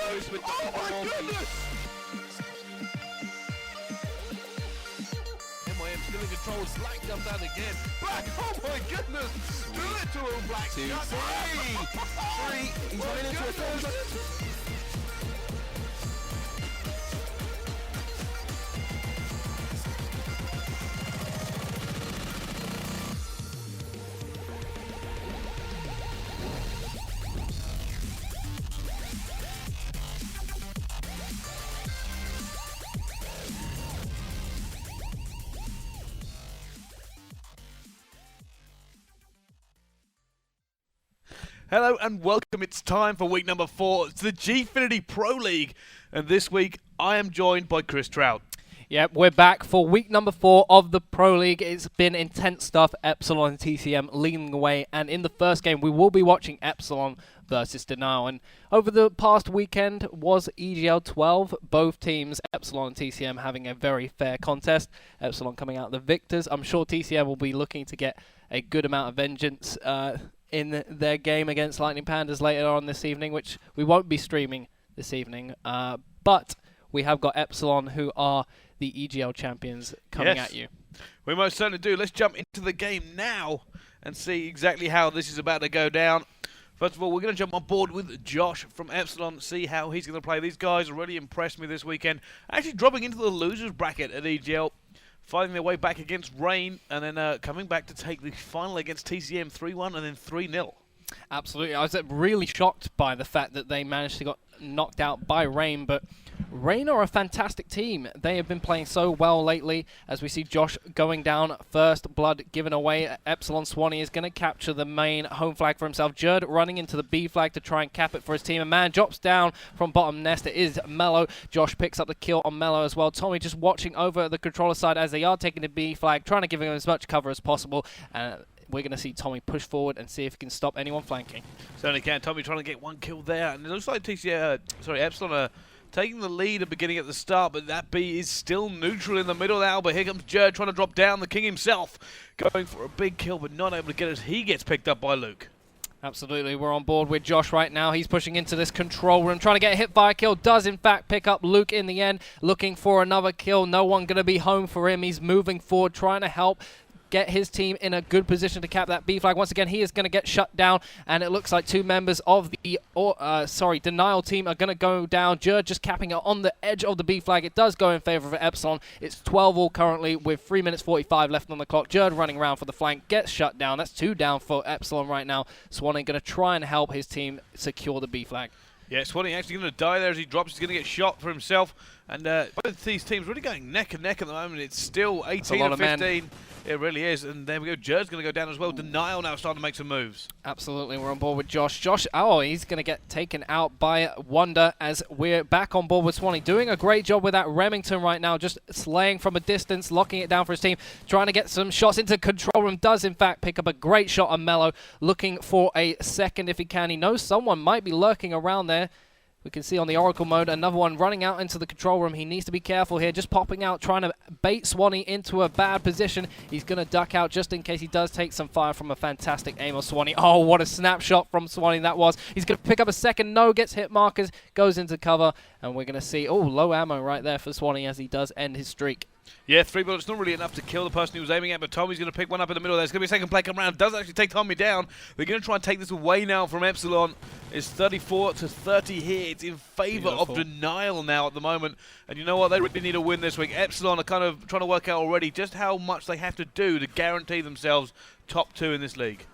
goes with the MYM still in control, Slack jumps out again. Black, oh my goodness! Do it to him, Black. 2, 3. He's running into a third. Hello and welcome, it's time for week number 4. It's the Gfinity Pro League, and this week I am joined by Chris Trout. Yep, we're back for week number 4 of the Pro League. It's been intense stuff, Epsilon and TCM leading the way, and in the first game we will be watching Epsilon versus Denial. And over the past weekend was EGL 12, both teams, Epsilon and TCM, having a very fair contest. Epsilon coming out the victors. I'm sure TCM will be looking to get a good amount of vengeance in their game against Lightning Pandas later on this evening, which we won't be streaming this evening. But we have got Epsilon, who are the EGL champions, coming at you. We most certainly do. Let's jump into the game now and see exactly how this is about to go down. First of all, we're going to jump on board with Josh from Epsilon, see how he's going to play. These guys really impressed me this weekend. Actually dropping into the losers bracket at EGL, fighting their way back against Rain, and then coming back to take the final against TCM 3-1 and then 3-0. Absolutely. I was really shocked by the fact that they managed to get knocked out by Rain, but Rain are a fantastic team. They have been playing so well lately, as we see Josh going down, first blood given away. Epsilon Swanee is going to capture the main home flag for himself. Jerd running into the B flag to try and cap it for his team. A man drops down from bottom nest. It is Mello. Josh picks up the kill on Mello as well. Tommy just watching over the controller side as they are taking the B flag, trying to give him as much cover as possible. We're going to see Tommy push forward and see if he can stop anyone flanking. Certainly can. Tommy trying to get one kill there. And it looks like Epsilon are taking the lead at beginning at the start, but that B is still neutral in the middle now. But here comes Jerd trying to drop down, the king himself, going for a big kill, but not able to get it as he gets picked up by Luke. Absolutely, we're on board with Josh right now. He's pushing into this control room, trying to get a hit by a kill. Does, in fact, pick up Luke in the end, looking for another kill. No one going to be home for him. He's moving forward, trying to help get his team in a good position to cap that B flag. Once again, he is going to get shut down, and it looks like 2 members of the Denial team are going to go down. Jerd just capping it on the edge of the B flag. It does go in favor of Epsilon. It's 12-all currently with 3 minutes 45 left on the clock. Jerd running around for the flank, gets shut down. That's 2 down for Epsilon right now. Swanee going to try and help his team secure the B flag. Yeah, Swanee actually going to die there as he drops. He's going to get shot for himself. And both these teams really going neck and neck at the moment. It's still 18 to 15. It really is. And there we go. Jerd's going to go down as well. Denial now starting to make some moves. Absolutely. We're on board with Josh. Josh, he's going to get taken out by Wonder as we're back on board with Swanee. Doing a great job with that Remington right now. Just slaying from a distance, locking it down for his team. Trying to get some shots into control room. Does, in fact, pick up a great shot on Mello. Looking for a second if he can. He knows someone might be lurking around there. We can see on the Oracle mode, another one running out into the control room. He needs to be careful here, just popping out, trying to bait Swanee into a bad position. He's going to duck out just in case he does take some fire from a fantastic aim of Swanee. Oh, what a snapshot from Swanee that was. He's going to pick up a second. No, gets hit markers, goes into cover, and we're going to see, low ammo right there for Swanee as he does end his streak. Yeah, 3 bullets, not really enough to kill the person he was aiming at, but Tommy's going to pick one up in the middle. There's going to be a second play come around. Does actually take Tommy down. They're going to try and take this away now from Epsilon. It's 34 to 30 here. It's in favor of Denial now at the moment. And you know what? They really need a win this week. Epsilon are kind of trying to work out already just how much they have to do to guarantee themselves top 2 in this league.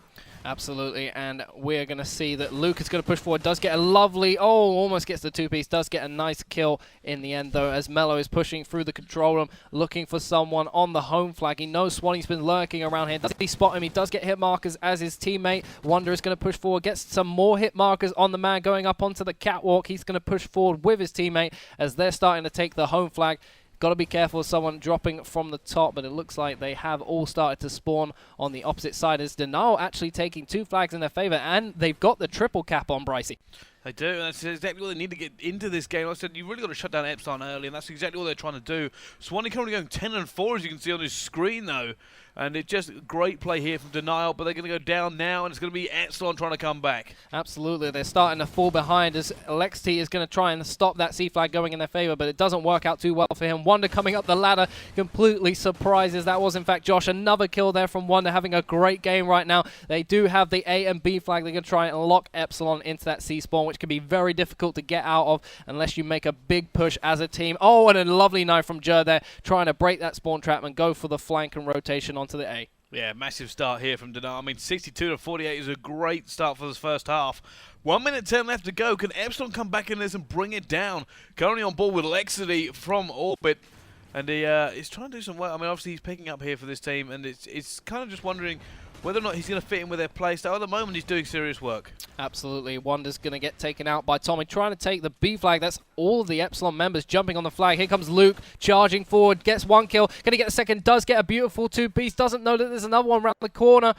Absolutely, and we're going to see that Luke is going to push forward, does get a lovely, almost gets the 2-piece, does get a nice kill in the end, though, as Mello is pushing through the control room, looking for someone on the home flag. He knows Swanee's been lurking around here. Does he spot him? He does get hit markers as his teammate. Wonder is going to push forward, gets some more hit markers on the man going up onto the catwalk. He's going to push forward with his teammate as they're starting to take the home flag. Got to be careful of someone dropping from the top, but it looks like they have all started to spawn on the opposite side as Denial actually taking 2 flags in their favor, and they've got the triple cap on Brycey. They do, and that's exactly what they need to get into this game. Like I said, you've really got to shut down Epsilon early, and that's exactly what they're trying to do. Swanee currently going 10-4, as you can see on his screen, though. And it's just great play here from Denial, but they're going to go down now, and it's going to be Epsilon trying to come back. Absolutely. They're starting to fall behind as Alexi is going to try and stop that C flag going in their favor, but it doesn't work out too well for him. Wonder coming up the ladder completely surprises. That was, in fact, Josh. Another kill there from Wonder, having a great game right now. They do have the A and B flag. They're going to try and lock Epsilon into that C spawn, which can be very difficult to get out of unless you make a big push as a team. Oh, and a lovely knife from Jer there, trying to break that spawn trap and go for the flank and rotation onto the A. Yeah, massive start here from Denial. I mean, 62 to 48 is a great start for this first half. 1 minute 10 left to go. Can Epsilon come back in this and bring it down? Currently on board with Lexity from Orbit. And he's trying to do some work. I mean, obviously he's picking up here for this team. And it's kind of just wondering whether or not he's going to fit in with their play style. At the moment, he's doing serious work. Absolutely. Wonder's going to get taken out by Tommy, trying to take the B flag. That's all of the Epsilon members jumping on the flag. Here comes Luke, charging forward, gets one kill. Going to get a second, does get a beautiful two-piece, doesn't know that there's another one around the corner.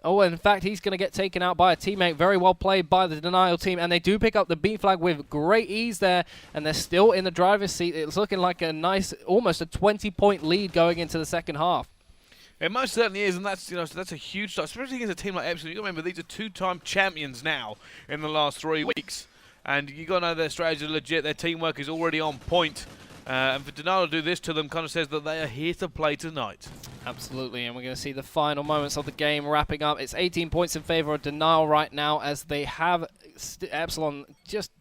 Oh, in fact, he's going to get taken out by a teammate. Very well played by the Denial team, and they do pick up the B flag with great ease there, and they're still in the driver's seat. It's looking like a nice, almost a 20-point lead going into the second half. It most certainly is, and that's so that's a huge start, especially against a team like Epsilon. You got to remember these are two-time champions now in the last 3 weeks, and you got to know their strategy is legit. Their teamwork is already on point, and for Denial to do this to them kind of says that they are here to play tonight. Absolutely, and we're going to see the final moments of the game wrapping up. It's 18 points in favor of Denial right now, as they have Epsilon just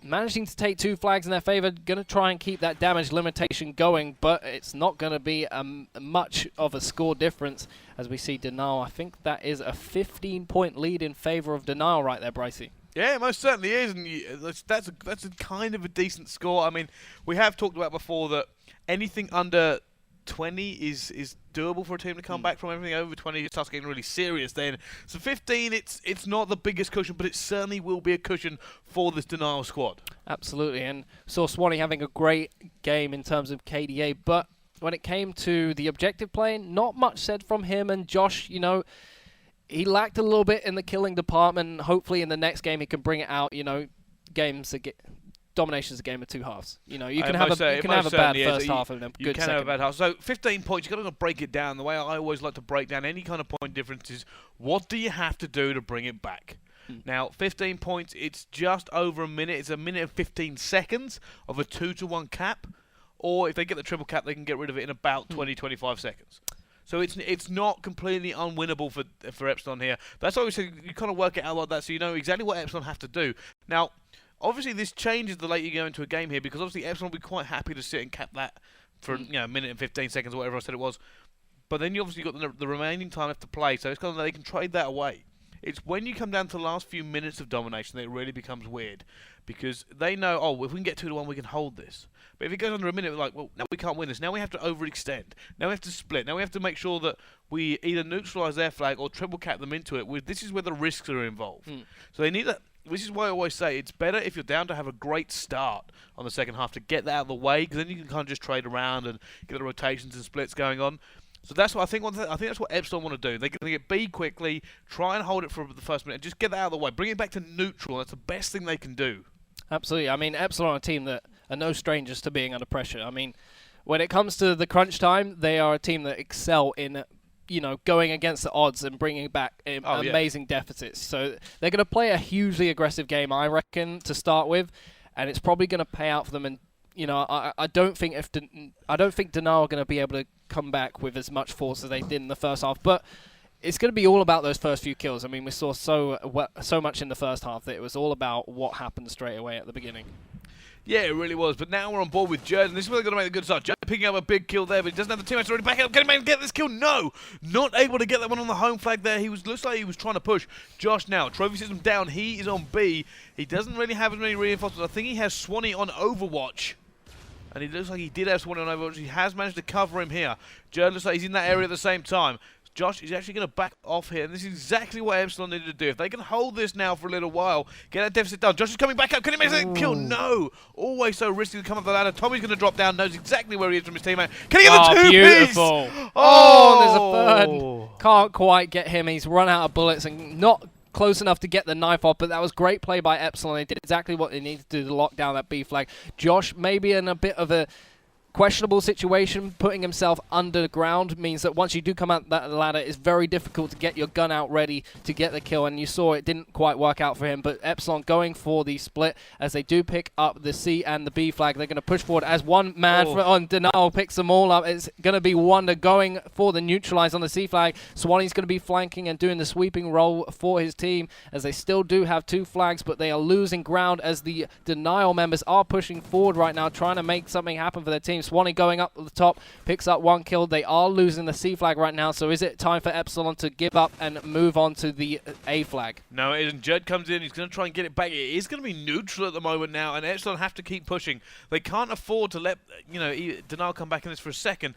managing to take 2 flags in their favor. Going to try and keep that damage limitation going, but it's not going to be much of a score difference as we see Denial. I think that is a 15-point lead in favor of Denial right there, Brycey. Yeah, it most certainly is, and that's a kind of a decent score. I mean, we have talked about before that anything under 20 is doable for a team to come back from. Everything over 20 it starts getting really serious then. So 15, it's not the biggest cushion, but it certainly will be a cushion for this Denial squad. Absolutely, and saw Swanee having a great game in terms of KDA, but when it came to the objective play, not much said from him. And Josh, he lacked a little bit in the killing department. Hopefully in the next game he can bring it out. Domination's a game of 2 halves. You can have a bad first half and a good second. You can have a bad half. So 15 points, you've got to break it down. The way I always like to break down any kind of point difference is, what do you have to do to bring it back? Now, 15 points, it's just over a minute. It's a minute and 15 seconds of a 2-to-1 cap. Or if they get the triple cap, they can get rid of it in about 20-25 seconds. So it's not completely unwinnable for Epsilon here. That's why we say you kind of work it out like that so you know exactly what Epsilon have to do. Now, obviously, this changes the later you go into a game here, because obviously Epsilon will be quite happy to sit and cap that for a minute and 15 seconds or whatever I said it was. But then you obviously got the remaining time left to play, so it's kind of they can trade that away. It's when you come down to the last few minutes of domination that it really becomes weird, because they know, oh, if we can get 2-1, we can hold this. But if it goes under a minute, we're like, well, now we can't win this. Now we have to overextend. Now we have to split. Now we have to make sure that we either neutralise their flag or triple cap them into it. This is where the risks are involved. So they need that. This is why I always say it's better if you're down to have a great start on the second half to get that out of the way, because then you can kind of just trade around and get the rotations and splits going on. So that's what I think. I think that's what Epsilon want to do. They're going to get B quickly, try and hold it for the first minute, and just get that out of the way. Bring it back to neutral. That's the best thing they can do. Absolutely. I mean, Epsilon are a team that are no strangers to being under pressure. I mean, when it comes to the crunch time, they are a team that excel in going against the odds and bringing back amazing deficits. So they're going to play a hugely aggressive game, I reckon, to start with, and it's probably going to pay out for them. And I don't think Denial are going to be able to come back with as much force as they did in the first half, but it's going to be all about those first few kills. I mean, we saw so much in the first half that it was all about what happened straight away at the beginning. Yeah, it really was. But now we're on board with Jerd, and this is where they're going to make a good start. Jerd picking up a big kill there, but he doesn't have the teammates already back up. Can he get this kill? No! Not able to get that one on the home flag there. Looks like he was trying to push. Josh now, trophy system down. He is on B. He doesn't really have as many reinforcements. I think he has Swanee on Overwatch. And it looks like he did have Swanee on Overwatch. He has managed to cover him here. Jerd looks like he's in that area at the same time. Josh is actually going to back off here, and this is exactly what Epsilon needed to do. If they can hold this now for a little while, get that deficit down. Josh is coming back up. Can he make that kill? No. Always so risky to come up the ladder. Tommy's going to drop down, knows exactly where he is from his teammate. Can he get the two-piece? Beautiful. Oh, there's a third. Can't quite get him. He's run out of bullets and not close enough to get the knife off, but that was great play by Epsilon. They did exactly what they needed to do to lock down that B flag. Josh maybe in a bit of a questionable situation. Putting himself underground means that once you do come out that ladder, it's very difficult to get your gun out ready to get the kill, and you saw it didn't quite work out for him. But Epsilon going for the split as they do pick up the C and the B flag. They're going to push forward as one man on Denial picks them all up. It's going to be Wonder going for the neutralize on the C flag. Swanee's going to be flanking and doing the sweeping role for his team, as they still do have 2 flags, but they are losing ground as the Denial members are pushing forward right now, trying to make something happen for their team. Swanee going up at the top, picks up 1 kill. They are losing the C flag right now, so is it time for Epsilon to give up and move on to the A flag? No, it isn't. Judd comes in, he's going to try and get it back. It is going to be neutral at the moment now, and Epsilon have to keep pushing. They can't afford to let, Denial come back in this for a second.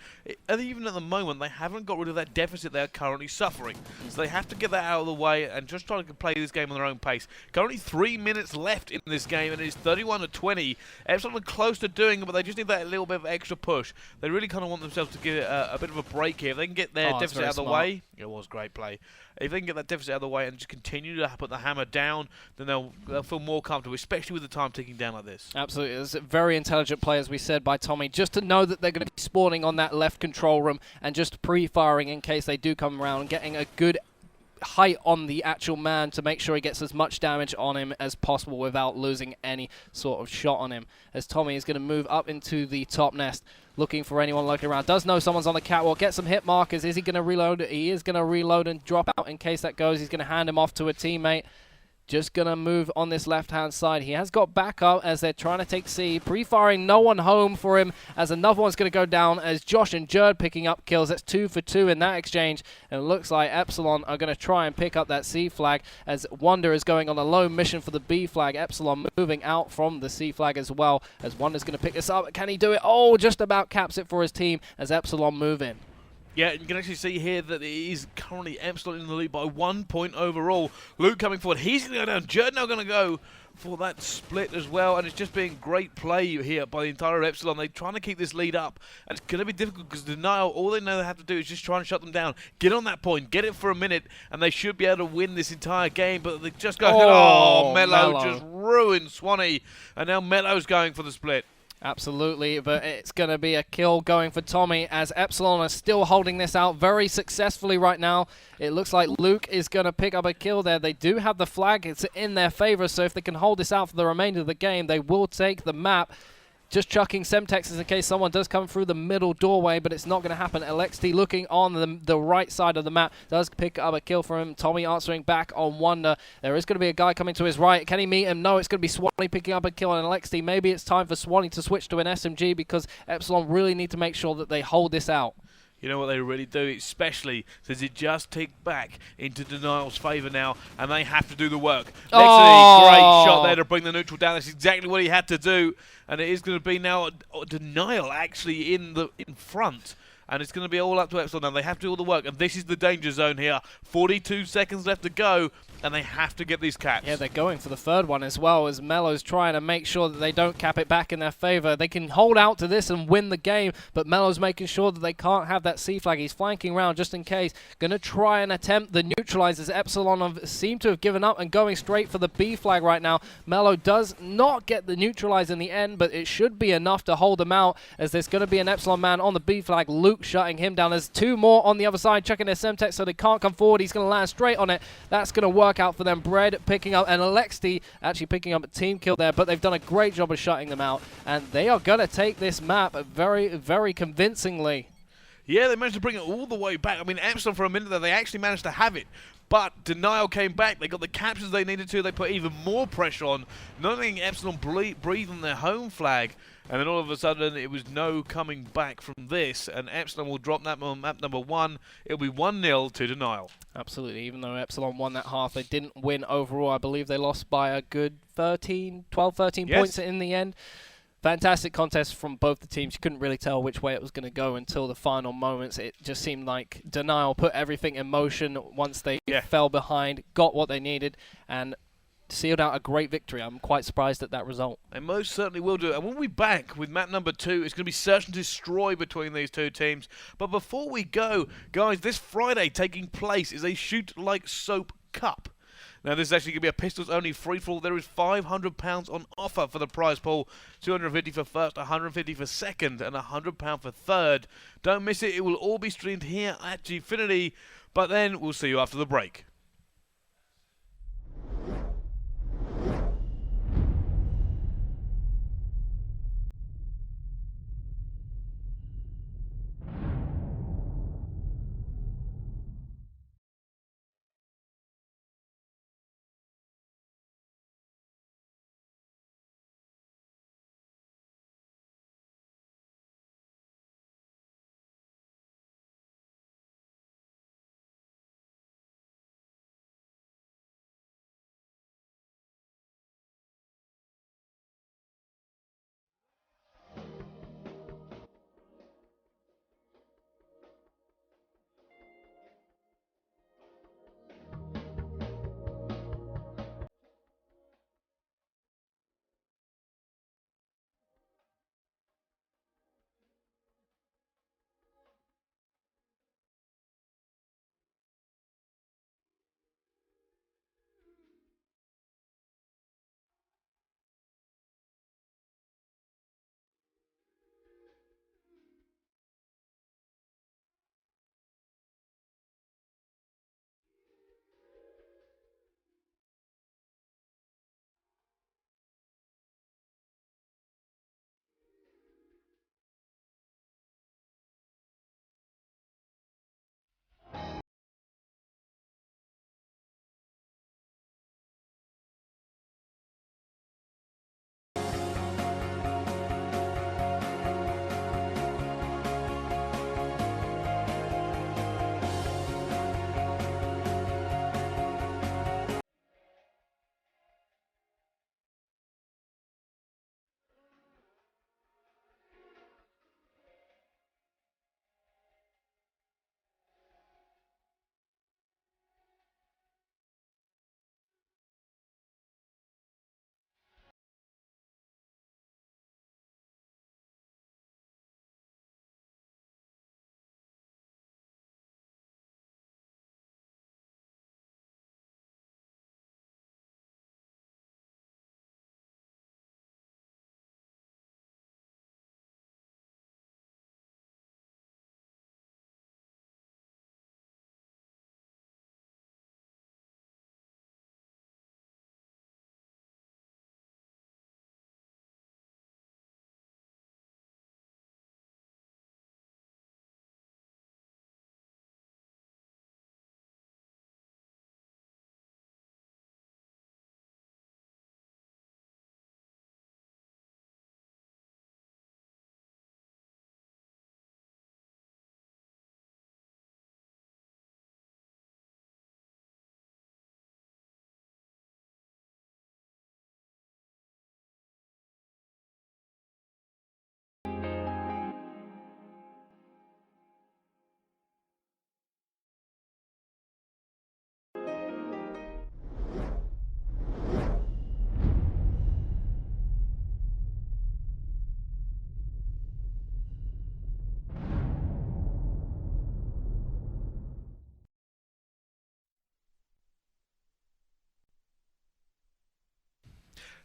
And even at the moment, they haven't got rid of that deficit they're currently suffering. So they have to get that out of the way and just try to play this game on their own pace. Currently 3 minutes left in this game, and it's 31-20. Epsilon are close to doing it, but they just need that little bit of extra push. They really kind of want themselves to give it a bit of a break here. If they can get their deficit out of the way, it was great play. If they can get that deficit out of the way and just continue to put the hammer down, then they'll feel more comfortable, especially with the time ticking down like this. Absolutely. It's a very intelligent play, as we said, by Tommy, just to know that they're going to be spawning on that left control room and just pre-firing in case they do come around and getting a good height on the actual man to make sure he gets as much damage on him as possible without losing any sort of shot on him. As Tommy is going to move up into the top nest, looking for anyone looking around. Does know someone's on the catwalk. Get some hit markers. Is he going to reload? He is going to reload and drop out in case that goes. He's going to hand him off to a teammate. Just going to move on this left-hand side. He has got backup as they're trying to take C. Pre-firing, no one home for him, as another one's going to go down as Josh and Jerd picking up kills. That's 2 for 2 in that exchange. And it looks like Epsilon are going to try and pick up that C flag, as Wonder is going on a lone mission for the B flag. Epsilon moving out from the C flag as well, as Wonder's going to pick this up. Can he do it? Oh, just about caps it for his team as Epsilon move in. Yeah, you can actually see here that it is currently Epsilon in the lead by 1 point overall. Luke coming forward. He's going to go down. Jerd now going to go for that split as well. And it's just being great play here by the entire Epsilon. They're trying to keep this lead up. And it's going to be difficult because Denial, all they know they have to do is just try and shut them down. Get on that point. Get it for a minute. And they should be able to win this entire game. But they just go, Mello just ruined Swanee. And now Mello's going for the split. Absolutely, but it's going to be a kill going for Tommy, as Epsilon are still holding this out very successfully right now. It looks like Luke is going to pick up a kill there. They do have the flag. It's in their favor, so if they can hold this out for the remainder of the game, they will take the map. Just chucking Semtexes in case someone does come through the middle doorway, but it's not going to happen. LXT looking on the right side of the map does pick up a kill for him. Tommy answering back on Wonder. There is going to be a guy coming to his right. Can he meet him? No, it's going to be Swanee picking up a kill on LXT. Maybe it's time for Swanee to switch to an SMG, because Epsilon really need to make sure that they hold this out. You know what they really do, especially since it just ticked back into Denial's favour now, and they have to do the work. Lexi, great shot there to bring the neutral down. That's exactly what he had to do, and it is going to be now Denial actually in front. And it's going to be all up to Epsilon now. They have to do all the work, and this is the danger zone here. 42 seconds left to go, and they have to get these caps. Yeah, they're going for the third one as well, as Mello's trying to make sure that they don't cap it back in their favor. They can hold out to this and win the game, but Mello's making sure that they can't have that C flag. He's flanking around just in case. Going to try and attempt the neutralizers. Epsilon seem to have given up and going straight for the B flag right now. Mello does not get the neutralizer in the end, but it should be enough to hold them out, as there's going to be an Epsilon man on the B flag. Luke shutting him down. There's 2 more on the other side checking their Semtex, so they can't come forward. He's going to land straight on it. That's going to work out for them. Bread picking up, and Alexti actually picking up a team kill there, but they've done a great job of shutting them out, and they are going to take this map very, very convincingly. Yeah, they managed to bring it all the way back. I mean, Epsilon for a minute there, they actually managed to have it. But Denial came back. They got the captures they needed to. They put even more pressure on. Not letting Epsilon breathe on their home flag. And then all of a sudden, it was no coming back from this. And Epsilon will drop that on map number 1. It'll be 1-0 to Denial. Absolutely. Even though Epsilon won that half, they didn't win overall. I believe they lost by a good 12, 13 points in the end. Fantastic contest from both the teams. You couldn't really tell which way it was going to go until the final moments. It just seemed like Denial put everything in motion once they fell behind, got what they needed, and sealed out a great victory. I'm quite surprised at that result. They most certainly will do. And we'll be back with map number 2. It's going to be search and destroy between these two teams. But before we go, guys, this Friday taking place is a Shoot Like Soap Cup. Now this is actually going to be a pistols-only free-for-all. There is £500 on offer for the prize pool. 250 for first, 150 for second, and £100 for third. Don't miss it. It will all be streamed here at Gfinity. But then we'll see you after the break.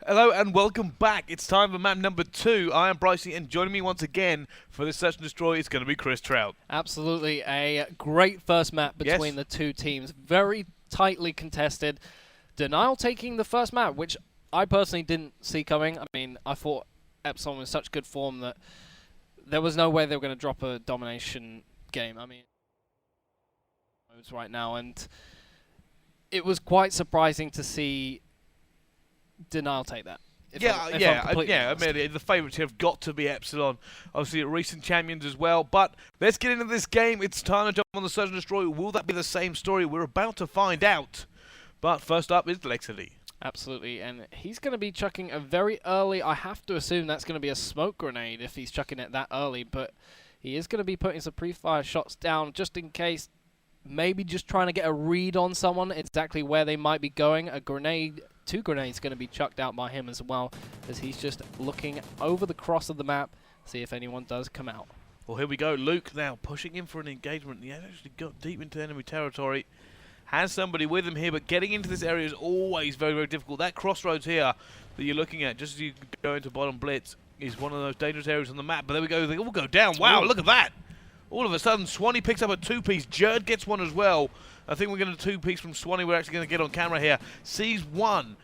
Hello and welcome back. It's time for map number 2. I am Brycey, and joining me once again for this Search and Destroy is going to be Chris Trout. Absolutely, a great first map between the two teams. Very tightly contested. Denial taking the first map, which I personally didn't see coming. I mean, I thought Epsilon was such good form that there was no way they were going to drop a domination game. I mean, right now, and it was quite surprising to see Denial take that. I mean, the favourites here have got to be Epsilon. Obviously, recent champions as well. But let's get into this game. It's time to jump on the Search and Destroy. Will that be the same story? We're about to find out. But first up is Lexity. Absolutely, and he's going to be chucking a very early, I have to assume that's going to be a smoke grenade if he's chucking it that early, but he is going to be putting some pre-fire shots down just in case, maybe just trying to get a read on someone, exactly where they might be going. A grenade, 2 grenades going to be chucked out by him as well, as he's just looking over the cross of the map, see if anyone does come out. Well, here we go. Luke now pushing in for an engagement. He has actually got deep into enemy territory. has somebody with him here, but getting into this area is always very, very difficult. That crossroads here that you're looking at, just as you go into bottom Blitz, is one of those dangerous areas on the map. But there we go, they all go down. Wow, look at that. All of a sudden, Swanee picks up a two-piece. Jerd gets one as well. I think we're going to two-piece from Swanee. We're actually going to get on camera here. Sees one,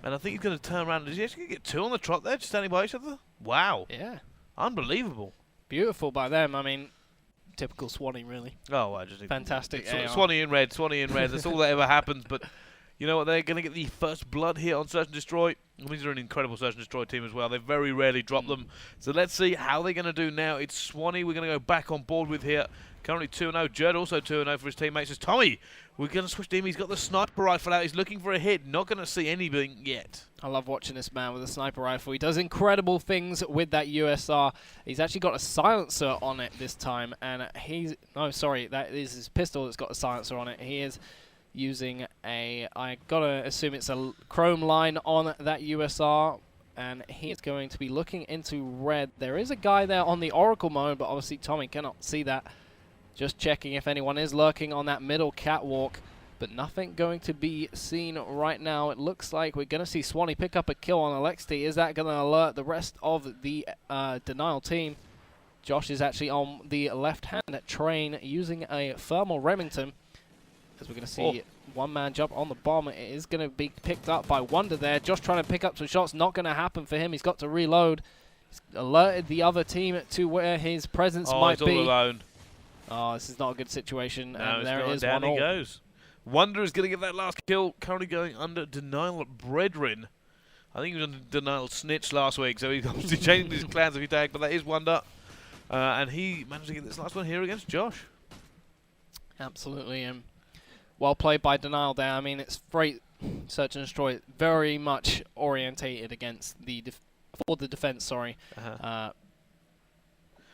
and I think he's going to turn around. Is he actually going to get two on the trot there, just standing by each other? Wow. Yeah. Unbelievable. Beautiful by them. I mean, typical Swanee, really. Oh, well, just fantastic. Swanee in red, Swanee in red. That's all that ever happens. But you know what? They're going to get the first blood here on Search and Destroy. These are an incredible Search and Destroy team as well. They very rarely drop them. So let's see how they're going to do now. It's Swanee we're going to go back on board with here. Currently 2-0. Jerd also 2-0 for his teammates. Says Tommy, we're going to switch to him. He's got the sniper rifle out. He's looking for a hit. Not going to see anything yet. I love watching this man with a sniper rifle. He does incredible things with that USR. He's actually got a silencer on it this time. And he's... No, sorry. That is his pistol that's got a silencer on it. He is using a... I gotta assume it's a chrome line on that USR. And he is going to be looking into red. There is a guy there on the Oracle mode, but obviously Tommy cannot see that. Just checking if anyone is lurking on that middle catwalk, but nothing going to be seen right now. It looks like we're going to see Swanee pick up a kill on Alexi. Is that going to alert the rest of the Denial team? Josh is actually on the left-hand train using a thermal Remington. As we're going to see one man jump on the bomb. It is going to be picked up by Wonder there. Josh trying to pick up some shots. Not going to happen for him. He's got to reload. He's alerted the other team to where his presence might be. He's all alone. Oh, this is not a good situation. No, and there it is. Down he goes. Wonder is going to get that last kill. Currently going under Denial Brethren. I think he was under Denial Snitch last week, so he's obviously changing his clans every tag, but that is Wonder. And he managed to get this last one here against Josh. Absolutely. Well played by Denial there. I mean, it's great Search and Destroy. Very much orientated against the for the defense, sorry.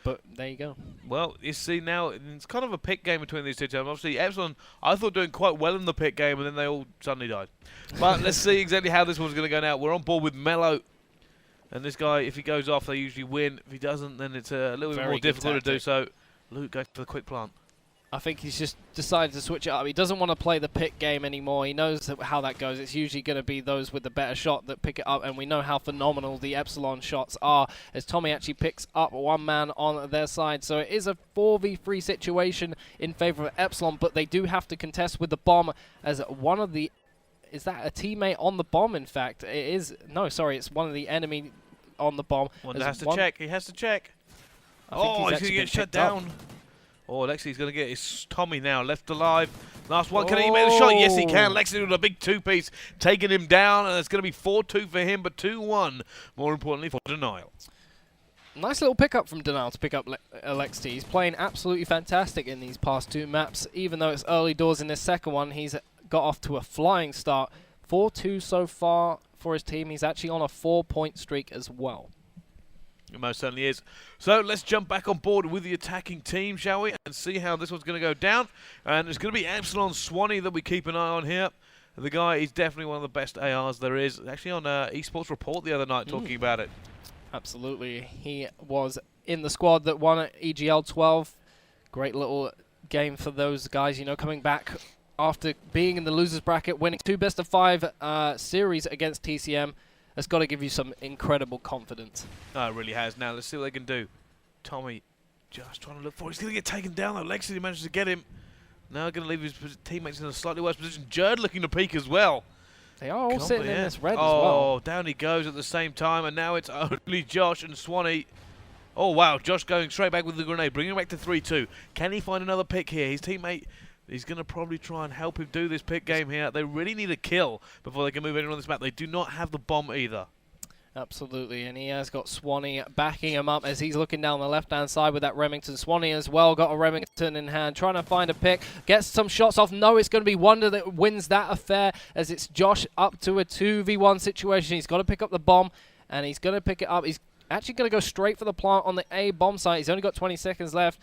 But there you go. Well, you see now, it's kind of a pick game between these two teams. Obviously, Epsilon, I thought doing quite well in the pick game, and then they all suddenly died. But let's see exactly how this one's going to go now. We're on board with Mello. And this guy, if he goes off, they usually win. If he doesn't, then it's a little bit more difficult to do so. Luke goes for the quick plant. I think he's just decided to switch it up. He doesn't want to play the pick game anymore. He knows how that goes. It's usually going to be those with the better shot that pick it up, and we know how phenomenal the Epsilon shots are, as Tommy actually picks up one man on their side. So it is a 4v3 situation in favor of Epsilon, but they do have to contest with the bomb as one of the... Is that a teammate on the bomb, in fact? It is... No, sorry, it's one of the enemy on the bomb. Wonder has to check. He has to check. Oh, he's going to get shut down. Oh, Lexi's going to get his Tommy now, left alive. Last one, can he make the shot? Yes, he can. Lexi with a big two-piece, taking him down, and it's going to be 4-2 for him, but 2-1, more importantly, for Denial. Nice little pickup from Denial to pick up Alexi. He's playing absolutely fantastic in these past two maps. Even though it's early doors in this second one, he's got off to a flying start. 4-2 so far for his team. He's actually on a 4-point streak as well. It most certainly is. So let's jump back on board with the attacking team, shall we? And see how this one's going to go down. And it's going to be Epsilon Swanee that we keep an eye on here. The guy is definitely one of the best ARs there is. Actually on eSports Report the other night talking about it. Absolutely. He was in the squad that won at EGL 12. Great little game for those guys, you know, coming back after being in the losers bracket, winning 2 best-of-5 series against TCM. That's got to give you some incredible confidence. Oh, it really has. Now, let's see what they can do. Tommy just trying to look for it. He's going to get taken down, though. Lexi manages to get him. Now going to leave his teammates in a slightly worse position. Jerd looking to peek as well. They are all sitting in this red as well. well. Oh, down he goes at the same time, and now it's only Josh and Swanee. Oh, wow. Josh going straight back with the grenade, bringing him back to 3-2. Can he find another pick here? His teammate... He's going to probably try and help him do this pick game here. They really need a kill before they can move anyone on this map. They do not have the bomb either. Absolutely, and he has got Swanee backing him up as he's looking down the left-hand side with that Remington. Swanee as well got a Remington in hand, trying to find a pick. Gets some shots off. No, it's going to be Wonder that wins that affair as it's Josh up to a 2v1 situation. He's got to pick up the bomb, and he's going to pick it up. He's actually going to go straight for the plant on the A bomb site. He's only got 20 seconds left.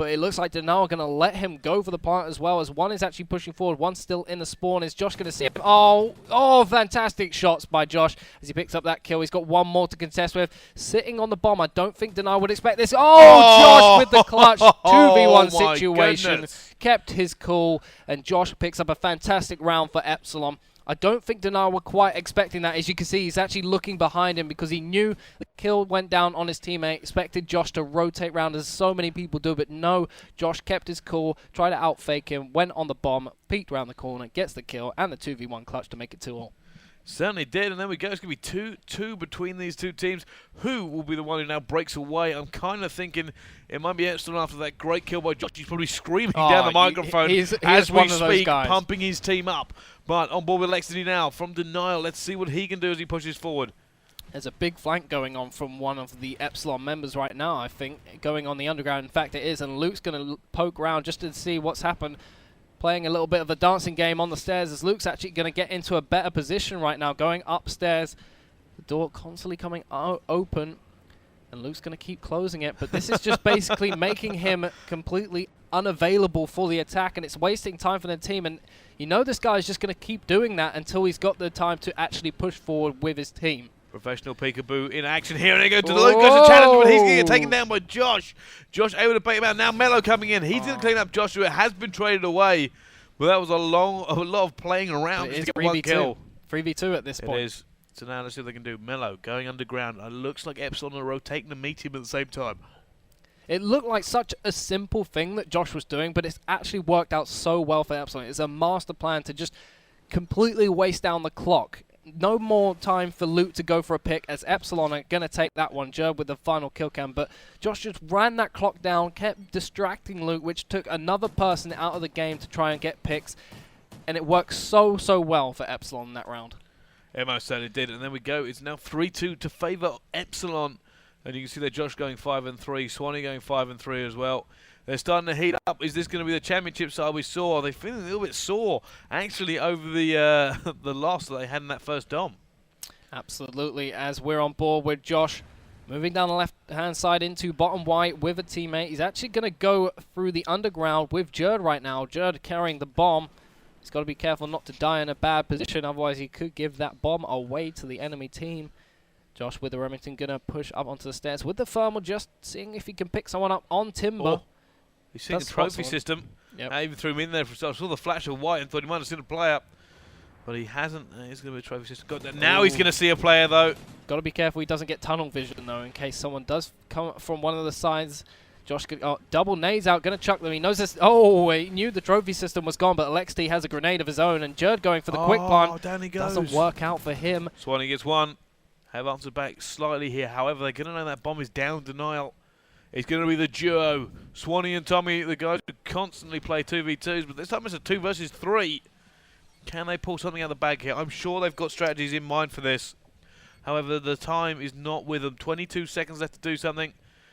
but it looks like Denial are going to let him go for the plant as well, as one is actually pushing forward, one's still in the spawn. Is Josh going to see him? Oh, fantastic shots by Josh as he picks up that kill. He's got one more to contest with. Sitting on the bomb, I don't think Denial would expect this. Josh with the clutch 2v1 situation. Goodness. Kept his cool, and Josh picks up a fantastic round for Epsilon. I don't think Denial were quite expecting that. As you can see, he's actually looking behind him because he knew the kill went down on his teammate, expected Josh to rotate round as so many people do, but no, Josh kept his cool, tried to outfake him, went on the bomb, peeked around the corner, gets the kill, and the 2v1 clutch to make it 2-all. Certainly did, and there we go. It's going to be 2-2 between these two teams. Who will be the one who now breaks away? I'm kind of thinking it might be Epsilon after that great kill by Josh. He's probably screaming down the microphone as we speak, pumping his team up. But on board with Lexity now from Denial. Let's see what he can do as he pushes forward. There's a big flank going on from one of the Epsilon members right now, I think, going on the underground. In fact, it is, and Luke's going to poke around just to see what's happened. Playing a little bit of a dancing game on the stairs as Luke's actually going to get into a better position right now, going upstairs. The door constantly coming open, and Luke's going to keep closing it. But this is just basically making him completely unavailable for the attack, and it's wasting time for the team. And you know this guy's just going to keep doing that until he's got the time to actually push forward with his team. Professional peekaboo in action here, and they go to the Luke, goes to challenge, but he's going to get taken down by Josh. Josh able to bait him out. Now Mello coming in. He's going to clean up Joshua. It has been traded away, but that was a lot of playing around to get one kill. 3v2 at this point. It is. So now let's see what they can do. Mello going underground. It looks like Epsilon are rotating to meet him at the same time. It looked like such a simple thing that Josh was doing, but it's actually worked out so well for Epsilon. It's a master plan to just completely waste down the clock. No more time for Luke to go for a pick, as Epsilon are going to take that one, Jerb with the final kill cam. But Josh just ran that clock down, kept distracting Luke, which took another person out of the game to try and get picks. And it worked so well for Epsilon in that round. It most certainly did. And there we go. It's now 3-2 to favour Epsilon. And you can see that Josh going 5-3, Swanee going 5-3 as well. They're starting to heat up. Is this going to be the championship side we saw? Are they feeling a little bit sore, actually, over the the loss that they had in that first dom? Absolutely, as we're on board with Josh. Moving down the left-hand side into bottom white with a teammate. He's actually going to go through the underground with Jerd right now. Jerd carrying the bomb. He's got to be careful not to die in a bad position, otherwise he could give that bomb away to the enemy team. Josh with the Remington going to push up onto the stairs with the thermal, just seeing if he can pick someone up on Timber. Oh. He's seen the trophy system. Yep. I even threw him in there for I saw the flash of white and thought he might have seen a player. But he hasn't. He's going to be a trophy system. Got that. Now he's going to see a player, though. Got to be careful he doesn't get tunnel vision, though, in case someone does come from one of the sides. Josh could, double nades out, going to chuck them. He knows this. Oh, he knew the trophy system was gone, but Alexi has a grenade of his own, and Jerd going for the quick plant. Down he goes. Doesn't work out for him. Swanee gets one. Have answered back slightly here. However, they're going to know that bomb is down. Denial. It's going to be the duo. Swanee and Tommy, the guys who constantly play 2v2s, but this time it's a 2 versus 3. Can they pull something out of the bag here? I'm sure they've got strategies in mind for this. However, the time is not with them. 22 seconds left to do something.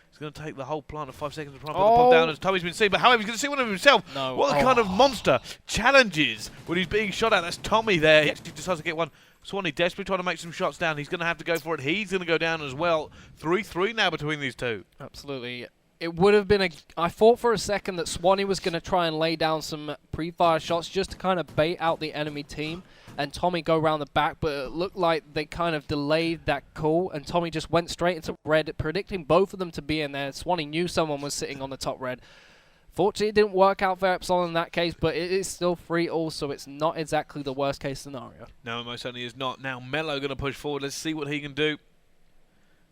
It's going to take the whole plant of 5 seconds to put the bomb down as Tommy's been seen. But however, he's going to see one of himself. No. What a kind of monster challenges when he's being shot at. That's Tommy there. He actually decides to get one. Swanee desperately trying to make some shots down. He's going to have to go for it. He's going to go down as well. 3-3 now between these two. Absolutely. It would have been I thought for a second that Swanee was going to try and lay down some pre-fire shots just to kind of bait out the enemy team and Tommy go around the back, but it looked like they kind of delayed that call and Tommy just went straight into red, predicting both of them to be in there. Swanee knew someone was sitting on the top red. Fortunately, it didn't work out for Epsilon in that case, but it is still 3-all, so it's not exactly the worst case scenario. No, it most certainly is not. Now Mello going to push forward. Let's see what he can do.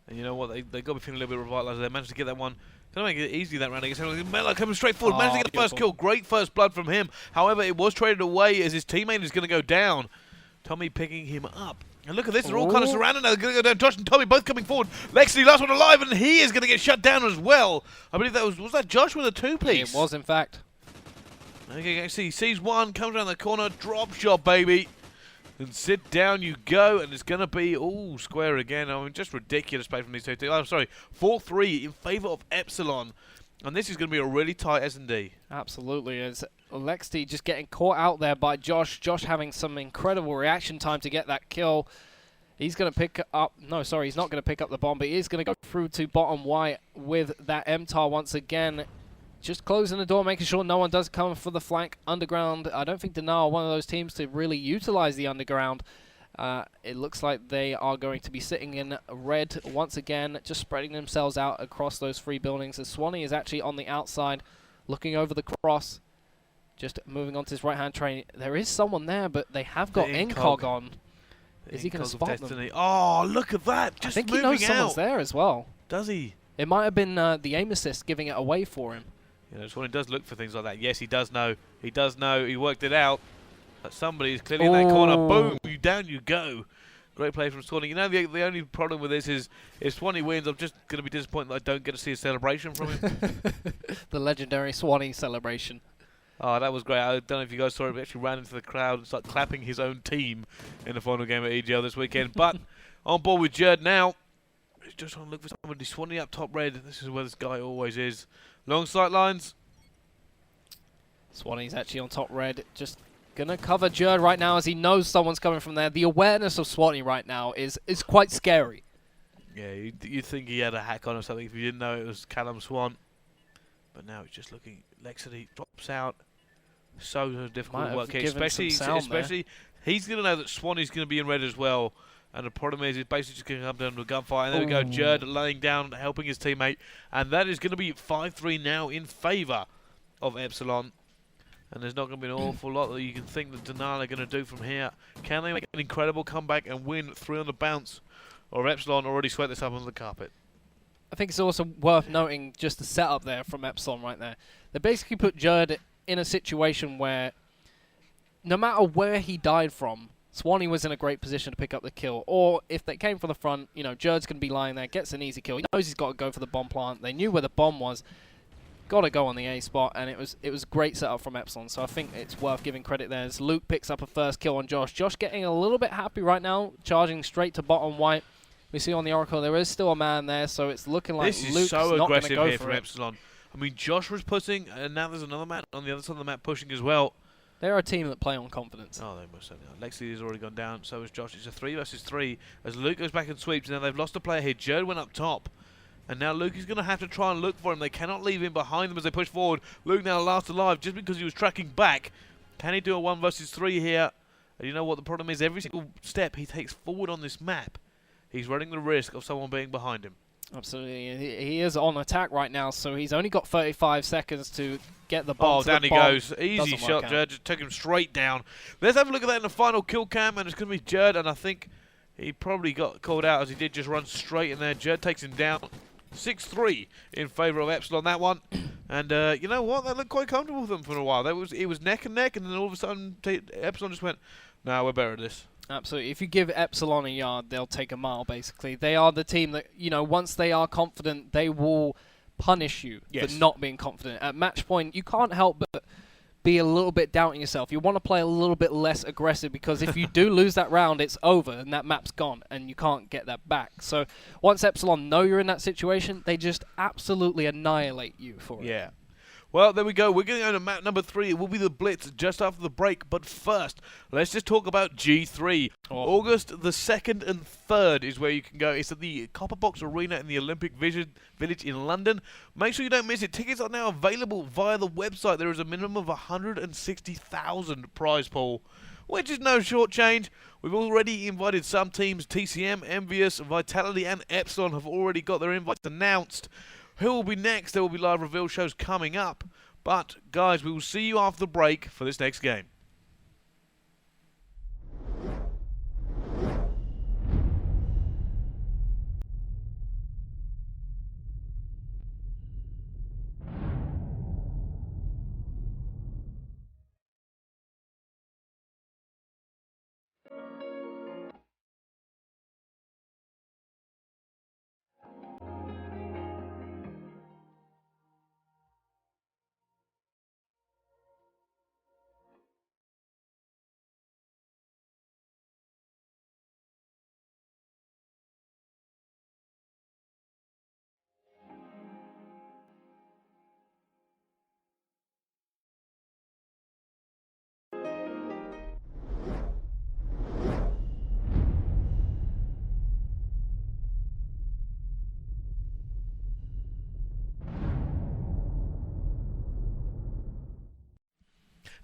And you know what? They got to be feeling a little bit revitalised. They managed to get that one. Going to make it easy that round against Mello coming straight forward. Managed to get the first kill. Great first blood from him. However, it was traded away as his teammate is going to go down. Tommy picking him up. And look at this. They're all kind of surrounded now. They're going to go down. Josh and Tommy both coming forward. Lexi, last one alive, and he is going to get shut down as well. I believe that was that Josh with a two-piece? It was, in fact. Okay, see, sees one, comes around the corner, drop shot, baby. And sit down you go, and it's going to be, square again. I mean, just ridiculous play from these two teams. I'm sorry, 4-3 in favour of Epsilon. And this is going to be a really tight S&D. Absolutely. As Alexi just getting caught out there by Josh. Josh having some incredible reaction time to get that kill. He's going to pick up... No, sorry, he's not going to pick up the bomb, but he is going to go through to bottom white with that MTAR once again. just closing the door, making sure no one does come for the flank. Underground, I don't think Denial are one of those teams to really utilize the underground. It looks like they are going to be sitting in red once again, just spreading themselves out across those 3 buildings. As Swanee is actually on the outside, looking over the cross, just moving on to his right-hand train. There is someone there, but they have got Incog on. Is he going to spot them? Oh, look at that! Just I think he knows someone's there as well. Does he? It might have been the aim assist giving it away for him. You know, Swanee does look for things like that. Yes, he does know. He does know. He worked it out. But somebody's clearly in that corner. Boom! Down you go. Great play from Swanee. You know, the only problem with this is if Swanee wins, I'm just going to be disappointed that I don't get to see a celebration from him. The legendary Swanee celebration. Oh, that was great. I don't know if you guys saw it, but he actually ran into the crowd and started clapping his own team in the final game at EGL this weekend. But on board with Jerd now. He's just trying to look for somebody. Swanee up top red. This is where this guy always is. Long sight lines. Swanee's actually on top red. Just going to cover Jerd right now as he knows someone's coming from there. The awareness of Swanee right now is quite scary. Yeah, you'd think he had a hack on or something if you didn't know it was Callum Swan. But now he's just looking. Lexity drops out. So difficult to work here. Especially he's going to know that Swanee's going to be in red as well. And the problem is, it's basically just going to come down to a gunfight. And there we go, Jerd laying down, helping his teammate. And that is going to be 5-3 now in favour of Epsilon. And there's not going to be an awful lot that you can think that Denial are going to do from here. Can they make an incredible comeback and win 3 on the bounce? Or Epsilon already swept this up on the carpet? I think it's also worth noting just the setup there from Epsilon right there. They basically put Jerd in a situation where no matter where he died from, Swanee was in a great position to pick up the kill. Or if they came from the front, you know, Jerd's going to be lying there, gets an easy kill. He knows he's got to go for the bomb plant. They knew where the bomb was. Got to go on the A spot, and it was a great setup from Epsilon. So I think it's worth giving credit there as Luke picks up a first kill on Josh. Josh getting a little bit happy right now, charging straight to bottom white. We see on the Oracle there is still a man there, so it's looking like this Luke's is so not aggressive go here for from it. Epsilon. I mean, Josh was pushing, and now there's another man on the other side of the map pushing as well. They're a team that play on confidence. Oh, they most certainly are. Lexi has already gone down, so has Josh. It's a 3 versus 3 as Luke goes back and sweeps. Now they've lost a player here. Jerd went up top. And now Luke is going to have to try and look for him. They cannot leave him behind them as they push forward. Luke now last alive just because he was tracking back. Can he do a 1 versus 3 here? And you know what the problem is? Every single step he takes forward on this map, he's running the risk of someone being behind him. Absolutely. He is on attack right now, so he's only got 35 seconds to get the bomb. Oh, down he goes. Easy shot, Jerd. Just took him straight down. Let's have a look at that in the final kill cam, and it's going to be Jerd, and I think he probably got called out as he did just run straight in there. Jerd takes him down. 6-3 in favour of Epsilon that one. And you know what? They looked quite comfortable with them for a while. It was neck and neck, and then all of a sudden Epsilon just went, "No, we're better at this." Absolutely. If you give Epsilon a yard, they'll take a mile, basically. They are the team that, you know, once they are confident, they will punish you for not being confident. At match point, you can't help but be a little bit doubting yourself. You want to play a little bit less aggressive because if you do lose that round, it's over and that map's gone and you can't get that back. So once Epsilon know you're in that situation, they just absolutely annihilate you for it. Yeah. Well, there we go. We're going to go to map number 3. It will be the Blitz just after the break. But first, let's just talk about G3. August the 2nd and 3rd is where you can go. It's at the Copper Box Arena in the Olympic Village in London. Make sure you don't miss it. Tickets are now available via the website. There is a minimum of 160,000 prize pool, which is no short change. We've already invited some teams. TCM, Envious, Vitality and Epsilon have already got their invites announced. Who will be next? There will be live reveal shows coming up. But, guys, we will see you after the break for this next game.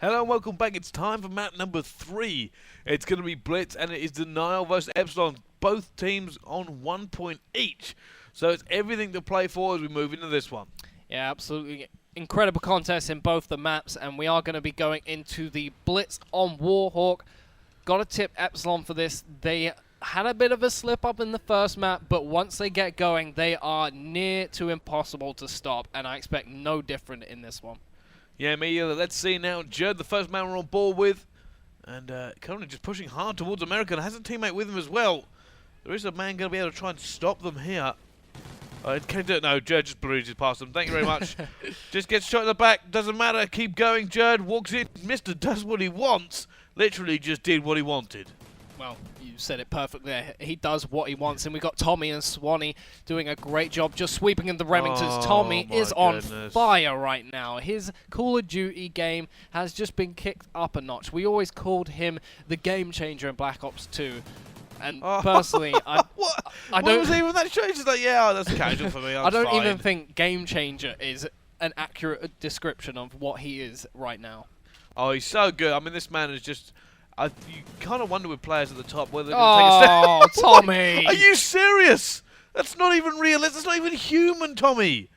Hello and welcome back. It's time for map number 3. It's going to be Blitz and it is Denial versus Epsilon. Both teams on 1 point each. So it's everything to play for as we move into this one. Yeah, absolutely. Incredible contest in both the maps, and we are going to be going into the Blitz on Warhawk. Got to tip Epsilon for this. They had a bit of a slip up in the first map, but once they get going, they are near to impossible to stop, and I expect no different in this one. Yeah, me either. Let's see now. Judd, the first man we're on board with, and currently just pushing hard towards America, and has a teammate with him as well. There is a man going to be able to try and stop them here. Can he do it? No, Judd just bruises past them. Thank you very much. Just gets shot in the back. Doesn't matter. Keep going. Judd walks in. Mister does what he wants. Literally just did what he wanted. Well, you said it perfectly there. He does what he wants, and we got Tommy and Swanee doing a great job just sweeping in the Remingtons. Oh, Tommy is on goodness. fire right now. His Call of Duty game has just been kicked up a notch. We always called him the game changer in Black Ops 2. And personally, I what don't was even that show? He's just like, yeah, that's casual for me. I don't fine. even think game changer is an accurate description of what he is right now. Oh, he's so good. I mean, this man is just... you kind of wonder with players at the top whether they're going to take a step. Tommy! Are you serious? That's not even real. That's not even human, Tommy.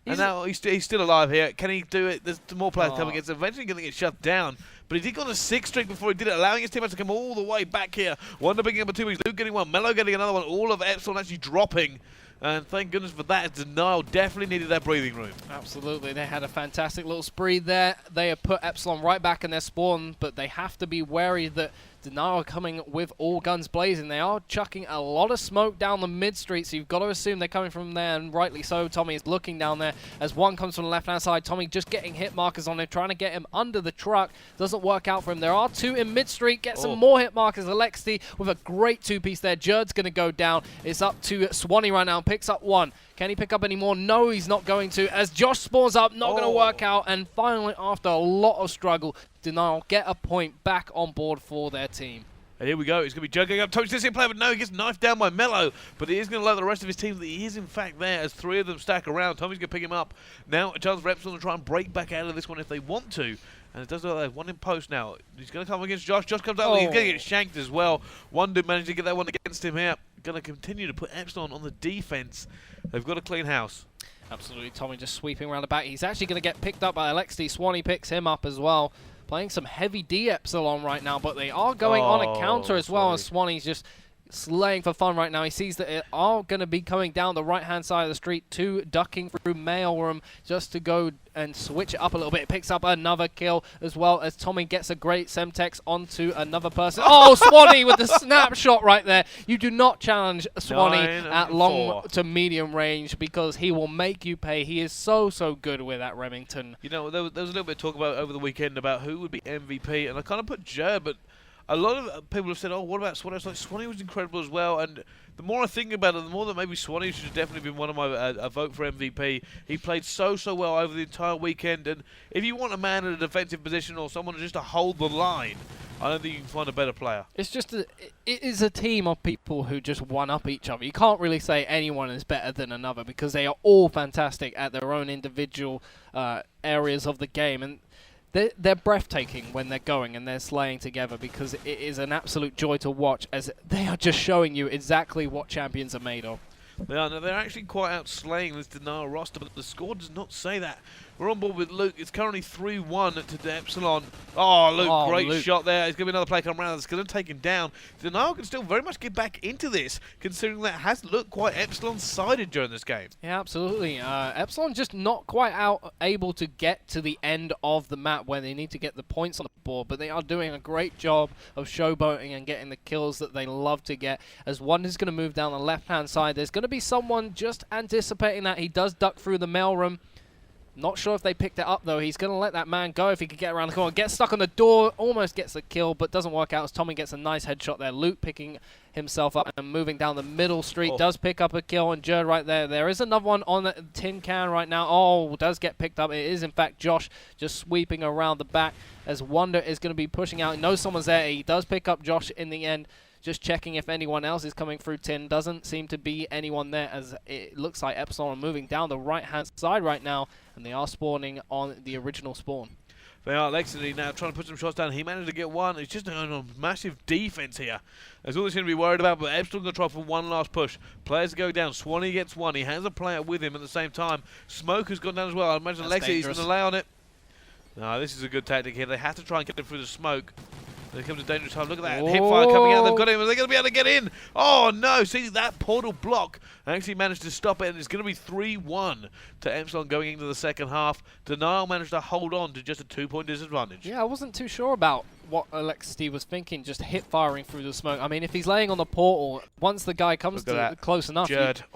And now he's still alive here. Can he do it? There's more players coming. It's eventually going to get shut down. But he did go on a 6 streak before he did it, allowing his teammates to come all the way back here. Wonder picking up a 2 weeks. Luke getting one. Mello getting another one. All of Epsilon actually dropping. And thank goodness for that. Denial definitely needed that breathing room. Absolutely. They had a fantastic little spree there. They have put Epsilon right back in their spawn, but they have to be wary that Denial are coming with all guns blazing. They are chucking a lot of smoke down the mid street, so you've got to assume they're coming from there, and rightly so. Tommy is looking down there as one comes from the left-hand side. Tommy just getting hit markers on him, trying to get him under the truck. Doesn't work out for him. There are 2 in mid street. Get some more hit markers. Alexi with a great 2-piece there. Judd's going to go down. It's up to Swanee right now. Picks up 1. Can he pick up any more? No, he's not going to. As Josh spawns up, not going to work out. And finally, after a lot of struggle, Denial get a point back on board for their team. And here we go. He's going to be juggling up. Toby's this player, but no, he gets knifed down by Mello. But he is going to allow the rest of his team that he is, in fact, there as 3 of them stack around. Tommy's going to pick him up. Now, a chance for Epsilon to try and break back out of this one if they want to. And it does look like there's one in post now. He's going to come against Josh. Josh comes out. He's going to get shanked as well. One dude managed to get that one against him here. Going to continue to put Epsilon on the defense. They've got a clean house. Absolutely. Tommy just sweeping around the back. He's actually going to get picked up by Alexi. Swanee picks him up as well. Playing some heavy D Epsilon right now, but they are going on a counter as well, as Swanee's just slaying for fun right now. He sees that it are going to be coming down the right-hand side of the street, 2 ducking through mailroom just to go and switch it up a little bit. Picks up another kill as well as Tommy gets a great Semtex onto another person. Oh, Swanee with the snapshot right there. You do not challenge Swanee at long to medium range because he will make you pay. He is so good with that Remington. You know, there was a little bit of talk about over the weekend about who would be MVP, and I kind of put Jer, but a lot of people have said, oh, what about Swanee? It's like, Swanee was incredible as well, and the more I think about it, the more that maybe Swanee should have definitely been one of my a vote for MVP. He played so well over the entire weekend, and if you want a man in a defensive position or someone just to hold the line, I don't think you can find a better player. It's just it is a team of people who just one-up each other. You can't really say anyone is better than another because they are all fantastic at their own individual areas of the game, and they're breathtaking when they're going and they're slaying together because it is an absolute joy to watch as they are just showing you exactly what champions are made of. They are. Now, they're actually quite outslaying this Denial roster, but the score does not say that. We're on board with Luke. It's currently 3-1 to the Epsilon. Oh, Luke, great shot there. It's going to be another play come around that's going to take him down. Denial can still very much get back into this, considering that has looked quite Epsilon-sided during this game. Yeah, absolutely. Epsilon just not quite able to get to the end of the map where they need to get the points on the board, but they are doing a great job of showboating and getting the kills that they love to get. As one is going to move down the left-hand side, there's going to be someone just anticipating that. He does duck through the mailroom. Not sure if they picked it up, though. He's going to let that man go if he could get around the corner. Gets stuck on the door, almost gets the kill, but doesn't work out as Tommy gets a nice headshot there. Luke picking himself up and moving down the middle street. Does pick up a kill, and Jerd right there. There is another one on the tin can right now. Oh, does get picked up. It is, in fact, Josh just sweeping around the back as Wonder is going to be pushing out. He knows someone's there. He does pick up Josh in the end. Just checking if anyone else is coming through tin. Doesn't seem to be anyone there as it looks like Epsilon are moving down the right-hand side right now, and they are spawning on the original spawn. They are Lexity now trying to put some shots down. He managed to get one. It's just a massive defense here. That's all they seem to be worried about, but Epsilon going to try for one last push. Players go down. Swanee gets one. He has a player with him at the same time. Smoke has gone down as well. I imagine Lexity's going to lay on it. No, this is a good tactic here. They have to try and get him through the smoke. There comes a dangerous time. Look at that. Hipfire coming out. They've got him. Are they going to be able to get in? Oh, no. See, that portal block actually managed to stop it, and it's going to be 3-1 to Epsilon going into the second half. Denial managed to hold on to just a 2-point disadvantage. Yeah, I wasn't too sure about what Alexi was thinking, just hip firing through the smoke. I mean, if he's laying on the portal, once the guy comes to close enough,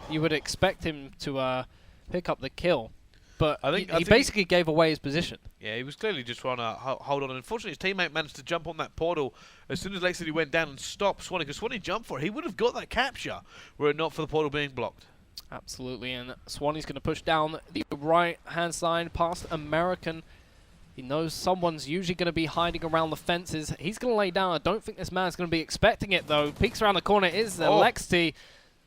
you would expect him to pick up the kill. But I think he basically gave away his position. Yeah, he was clearly just trying to hold on. Unfortunately, his teammate managed to jump on that portal as soon as Lexity went down and stopped Swanee. Because Swanee jumped for it. He would have got that capture were it not for the portal being blocked. Absolutely, and Swanee's going to push down the right-hand side past American. He knows someone's usually going to be hiding around the fences. He's going to lay down. I don't think this man's going to be expecting it, though. Peeks around the corner is Lexity.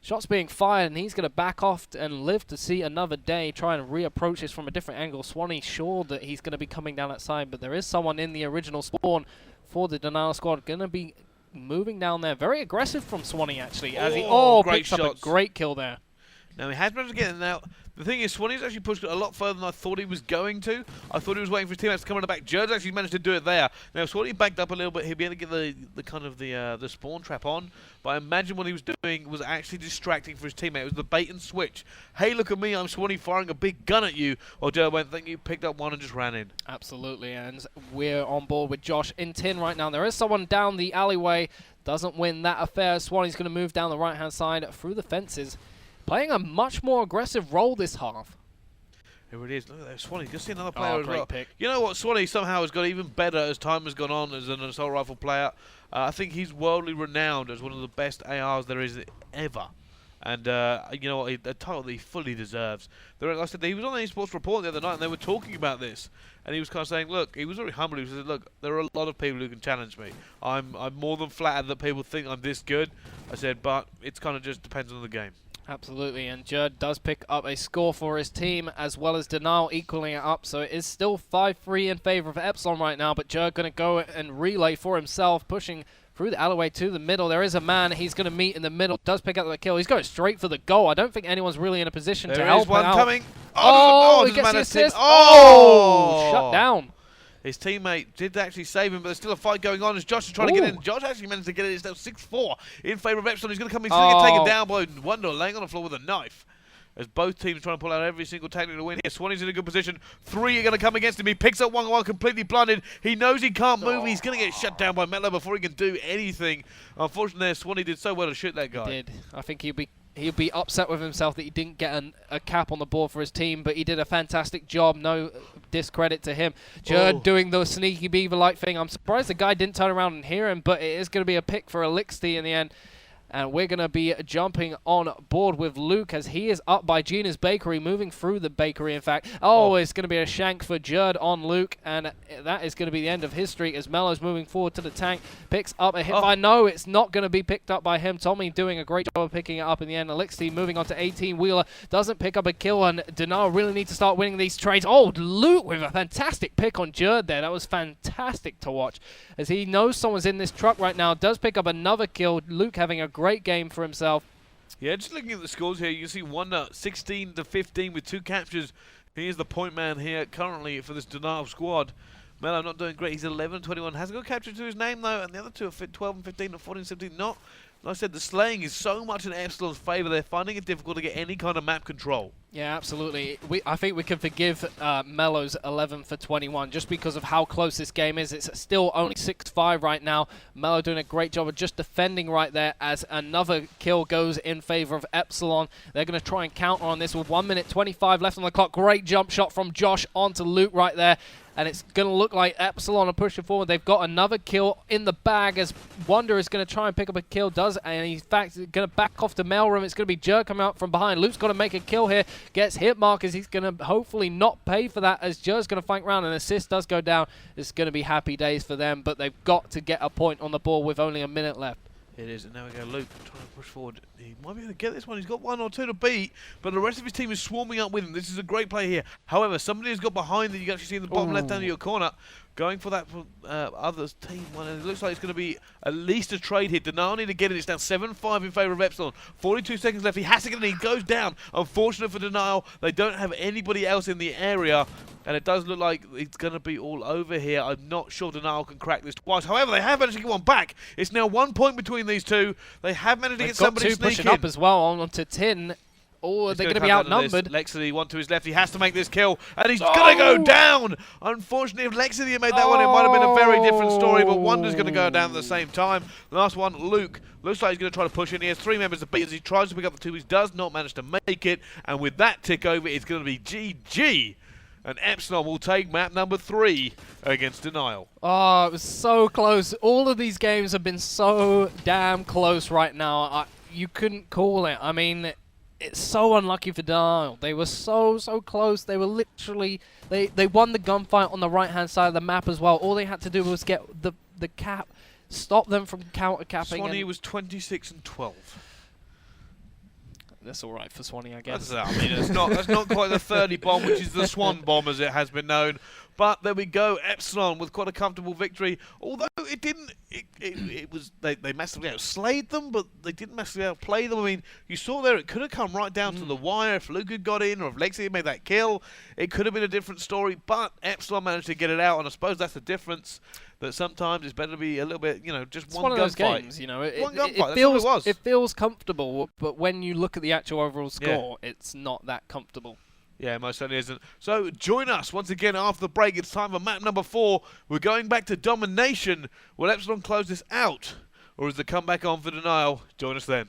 Shots being fired, and he's going to back off and live to see another day, try and reapproach this from a different angle. Swanee sure that he's going to be coming down that side, but there is someone in the original spawn for the Denial squad. Going to be moving down there. Very aggressive from Swanee, actually. As he picks up a great kill there. Now, he has managed to get in now. The thing is, Swanee's actually pushed it a lot further than I thought he was going to. I thought he was waiting for his teammates to come on the back. Jerd's actually managed to do it there. Now, if Swanee backed up a little bit, he'd be able to get the spawn trap on. But I imagine what he was doing was actually distracting for his teammate. It was the bait and switch. Hey, look at me, I'm Swanee firing a big gun at you. Or Jerd went, think you picked up one and just ran in. Absolutely, and we're on board with Josh in tin right now. There is someone down the alleyway. Doesn't win that affair. Swanee's going to move down the right-hand side through the fences. Playing a much more aggressive role this half. Here it is. Look at that. Swanee. Just see another player as well. Pick. You know what? Swanee somehow has got even better as time has gone on as an assault rifle player. I think he's worldly renowned as one of the best ARs there is ever. And you know what? A title that he fully deserves. Like I said, he was on the eSports report the other night, and they were talking about this. And he was kind of saying, look, he was very humble. He said, look, there are a lot of people who can challenge me. I'm more than flattered that people think I'm this good. I said, but it's kind of just depends on the game. Absolutely, and Jerd does pick up a score for his team, as well as Denial equaling it up, so it is still 5-3 in favor of Epsilon right now, but Jerd going to go and relay for himself, pushing through the alleyway to the middle. There is a man he's going to meet in the middle, does pick up the kill. He's going straight for the goal. I don't think anyone's really in a position to help him out. There is one coming. He gets the assist. Oh, shut down. His teammate did actually save him, but there's still a fight going on as Josh is trying to get in. Josh actually managed to get in. It's now 6-4 in favour of Epsilon. He's going to come in. He's going to get taken down by Wonder, laying on the floor with a knife. As both teams trying to pull out every single tactic to win here. Swanee's in a good position. 3 are going to come against him. He picks up one completely blinded. He knows he can't move. He's going to get shut down by Mello before he can do anything. Unfortunately, Swanee did so well to shoot that guy. He did. I think he'd be upset with himself that he didn't get a cap on the board for his team, but he did a fantastic job. No discredit to him. Jerd doing the sneaky beaver-like thing. I'm surprised the guy didn't turn around and hear him, but it is going to be a pick for Elixir in the end. And we're going to be jumping on board with Luke as he is up by Gina's Bakery, moving through the bakery, in fact. It's going to be a shank for Jerd on Luke, and that is going to be the end of his streak as Mello's moving forward to the tank, picks up a hit. I know it's not going to be picked up by him. Tommy doing a great job of picking it up in the end. Elixir moving on to 18. Wheeler doesn't pick up a kill, and Denial really need to start winning these trades. Luke with a fantastic pick on Jerd there. That was fantastic to watch as he knows someone's in this truck right now. Does pick up another kill. Luke having a great game for himself. Yeah, just looking at the scores here, you can see Wonder 16-15 with 2 captures. He is the point man here currently for this Denial squad. Mello not doing great. He's 11-21. Hasn't got capture to his name though, and the other 2 are 12 and 15 and 14 17. Not, like I said, the slaying is so much in Epsilon's favour. They're finding it difficult to get any kind of map control. Yeah, absolutely. I think we can forgive Mello's 11 for 21 just because of how close this game is. It's still only 6-5 right now. Mello doing a great job of just defending right there as another kill goes in favor of Epsilon. They're going to try and counter on this with 1 minute 25 left on the clock. Great jump shot from Josh onto Luke right there. And it's going to look like Epsilon are pushing forward. They've got another kill in the bag as Wonder is going to try and pick up a kill. And in fact, going to back off the mailroom. It's going to be Jer coming out from behind. Luke's got to make a kill here. Gets hit markers. He's going to hopefully not pay for that as Jer's going to flank round. And assist does go down. It's going to be happy days for them. But they've got to get a point on the board with only a minute left. It is, and now we go Luke trying to push forward. He might be able to get this one. He's got 1 or 2 to beat, but the rest of his team is swarming up with him. This is a great play here. However, somebody has got behind that. You can actually see in the bottom left hand of your corner. going for that other team one, and it looks like it's going to be at least a trade hit. Denial need to get it. It's now 7-5 in favour of Epsilon. 42 seconds left. He has to get it. He goes down. Unfortunate for Denial, they don't have anybody else in the area, and it does look like it's going to be all over here. I'm not sure Denial can crack this twice. However, they have managed to get one back. It's now 1 point between these two. They have managed to get somebody sneaking pushing up as well onto tin. Oh, they're going to be outnumbered. Lexity, one to his left. He has to make this kill, and he's going to go down. Unfortunately, if Lexity had made that one, it might have been a very different story, but Wonder's going to go down at the same time. Last one, Luke. Looks like he's going to try to push in. He has 3 members to beat as he tries to pick up the 2. He does not manage to make it, and with that tick over, it's going to be GG. And Epsilon will take map number 3 against Denial. Oh, it was so close. All of these games have been so damn close right now. You couldn't call it. I mean, it's so unlucky for Denial. They were so close. They were literally... They won the gunfight on the right-hand side of the map as well. All they had to do was get the cap, stop them from counter-capping. Swanee was 26-12. That's all right for Swanee, I guess. I mean, that's not quite the 30 bomb, which is the Swan bomb, as it has been known. But there we go, Epsilon with quite a comfortable victory. Although it didn't, it was they massively outslayed them, but they didn't massively outplay them. I mean, you saw there it could have come right down to the wire if Luke had got in, or if Lexi had made that kill. It could have been a different story, but Epsilon managed to get it out, and I suppose that's the difference. That sometimes it's better to be a little bit, you know, just one gunfight. It's one of those games, you know. It feels comfortable, but when you look at the actual overall score, it's not that comfortable. Yeah, most certainly isn't. So join us once again after the break. It's time for map number 4. We're going back to Domination. Will Epsilon close this out, or is the comeback on for Denial? Join us then.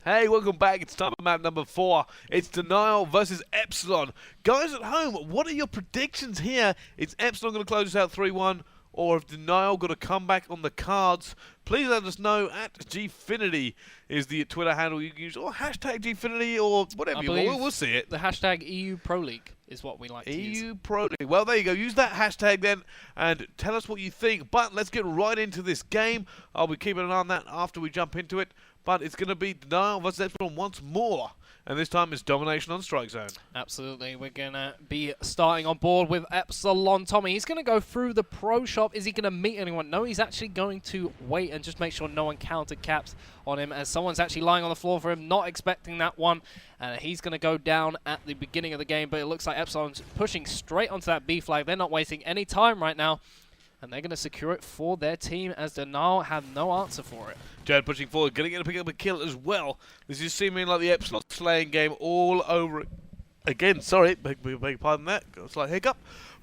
Hey, welcome back. It's time for map number 4. It's Denial versus Epsilon. Guys at home, what are your predictions here? Is Epsilon going to close this out 3-1? Or if Denial got a comeback on the cards? Please let us know at Gfinity is the Twitter handle you can use, or hashtag Gfinity, or whatever you want. We'll see it. The hashtag EU Pro League is what we like to use. EU Pro League. Well, there you go. Use that hashtag then, and tell us what you think. But let's get right into this game. I'll be keeping an eye on that after we jump into it. But it's going to be Denial versus Epsilon once more. And this time it's Domination on Strike Zone. Absolutely. We're going to be starting on board with Epsilon. Tommy, he's going to go through the pro shop. Is he going to meet anyone? No, he's actually going to wait and just make sure no one counter caps on him, as someone's actually lying on the floor for him, not expecting that one. And he's going to go down at the beginning of the game, but it looks like Epsilon's pushing straight onto that B flag. They're not wasting any time right now, and they're going to secure it for their team, as Denial have no answer for it. Jared pushing forward, going to pick up a kill as well. This is seeming like the Epsilon slaying game all over again. Sorry, beg pardon that. Got a slight hiccup.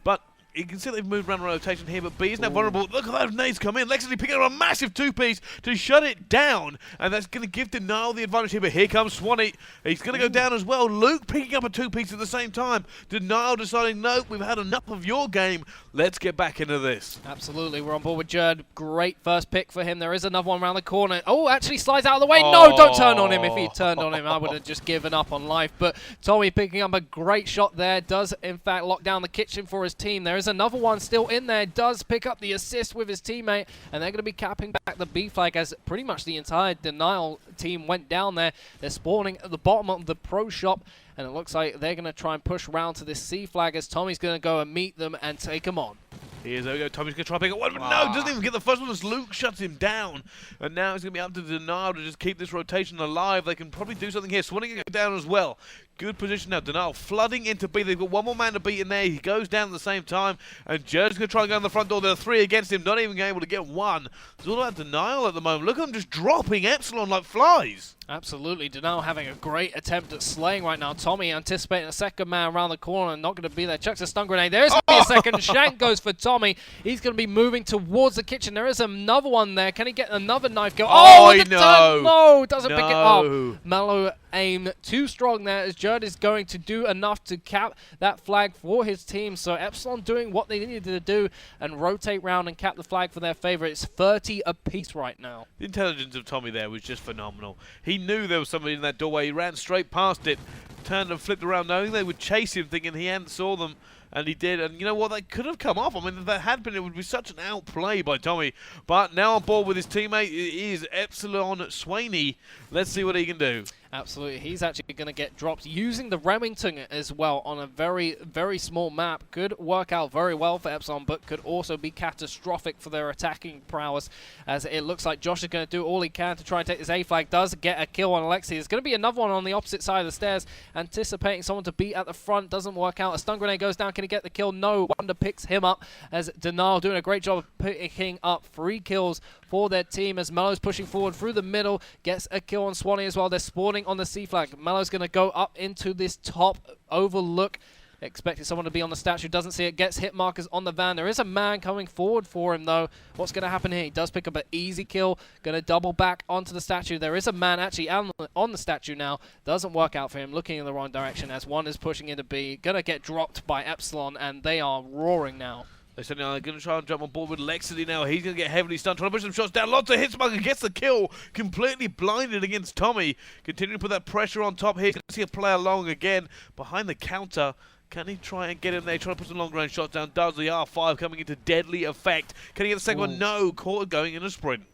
But you can see they've moved around rotation here, but B is now vulnerable. Look at those nades come in. Lexity picking up a massive 2-piece to shut it down, and that's going to give Denial the advantage here, but here comes Swanee. He's going to go down as well. Luke picking up a 2-piece at the same time. Denial deciding, nope, we've had enough of your game. Let's get back into this. Absolutely, we're on board with Jerd. Great first pick for him. There is another one around the corner. Oh, actually slides out of the way. No, don't turn on him. If he turned on him, I would have just given up on life. But Tommy picking up a great shot there. Does, in fact, lock down the kitchen for his team. There is another one still in there. Does pick up the assist with his teammate, and they're going to be capping back the B flag, as pretty much the entire Denial team went down there. They're spawning at the bottom of the pro shop, and it looks like they're going to try and push round to this C flag, as Tommy's going to go and meet them and take them on. Here's there we go. Tommy's going to try and pick up one, but no, doesn't even get the first one as Luke shuts him down. And now it's going to be up to Denial to just keep this rotation alive. They can probably do something here. Swanning going to go down as well. good position now. Denial flooding into B. They've got one more man to beat in there. He goes down at the same time. And Jerd's going to try and go on the front door. There are 3 against him, not even able to get one. It's all about Denial at the moment. Look at them just dropping Epsilon like flies. Absolutely. Denial having a great attempt at slaying right now. Tommy anticipating a second man around the corner and not going to be there. Chucks a stun grenade. There is going to be a second. Shank goes for Tommy. He's going to be moving towards the kitchen. There is another one there. Can he get another knife go? Oh, with the no. turn. No, doesn't pick it No. up. Mellow aim too strong there as Jerd is going to do enough to cap that flag for his team. So Epsilon doing what they needed to do and rotate round and cap the flag for their favor. It's 30 apiece right now. The intelligence of Tommy there was just phenomenal. He knew there was somebody in that doorway. He ran straight past it, turned and flipped around, knowing they would chase him, thinking he hadn't saw them. And he did, and you know what, they could have come off. I mean, if that had been, it would be such an outplay by Tommy. But now on board with his teammate is Epsilon Swaney. Let's see what he can do. Absolutely. He's actually going to get dropped using the Remington as well on a very, very small map. Could work out very well for Epsilon, but could also be catastrophic for their attacking prowess, as it looks like Josh is going to do all he can to try and take this A flag. Does get a kill on Alexi. There's going to be another one on the opposite side of the stairs, anticipating someone to beat at the front. Doesn't work out. A stun grenade goes down. Can he get the kill? No. Wonder picks him up, as Denial doing a great job of picking up 3 kills for their team, as Mellow's pushing forward through the middle, gets a kill on Swanee as well. They're spawning on the C flag. Mellow's going to go up into this top overlook, expecting someone to be on the statue, doesn't see it, gets hit markers on the van. There is a man coming forward for him though. What's going to happen here? He does pick up an easy kill, going to double back onto the statue. There is a man actually on the statue now. Doesn't work out for him, looking in the wrong direction as one is pushing into B. Going to get dropped by Epsilon, and they are roaring now. They said they're going to try and jump on board with Lexity now. He's going to get heavily stunned, trying to push some shots down. Lots of hits, Mugger gets the kill. Completely blinded against Tommy. Continuing to put that pressure on top here. Going to see a player long again behind the counter. Can he try and get in there? Trying to put some long-range shots down. Does the R5 coming into deadly effect. Can he get the second one? No. Caught going in a sprint.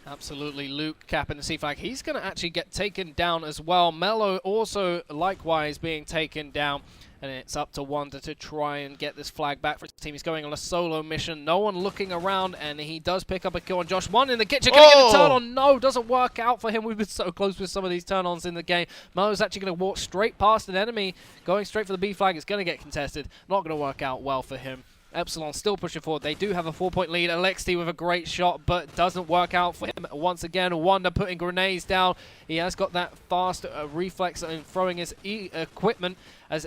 Absolutely, Luke capping the C flag. He's going to actually get taken down as well. Mello also likewise being taken down. And it's up to Wonder to try and get this flag back for his team. He's going on a solo mission. No one looking around, and he does pick up a kill on Josh. One in the kitchen. Can he get a turn on? No, doesn't work out for him. We've been so close with some of these turn-ons in the game. Melo's actually going to walk straight past an enemy, going straight for the B flag. It's going to get contested. Not going to work out well for him. Epsilon still pushing forward. They do have a 4-point lead. Alexi with a great shot, but doesn't work out for him. Once again, Wanda putting grenades down. He has got that fast reflex in throwing his equipment as,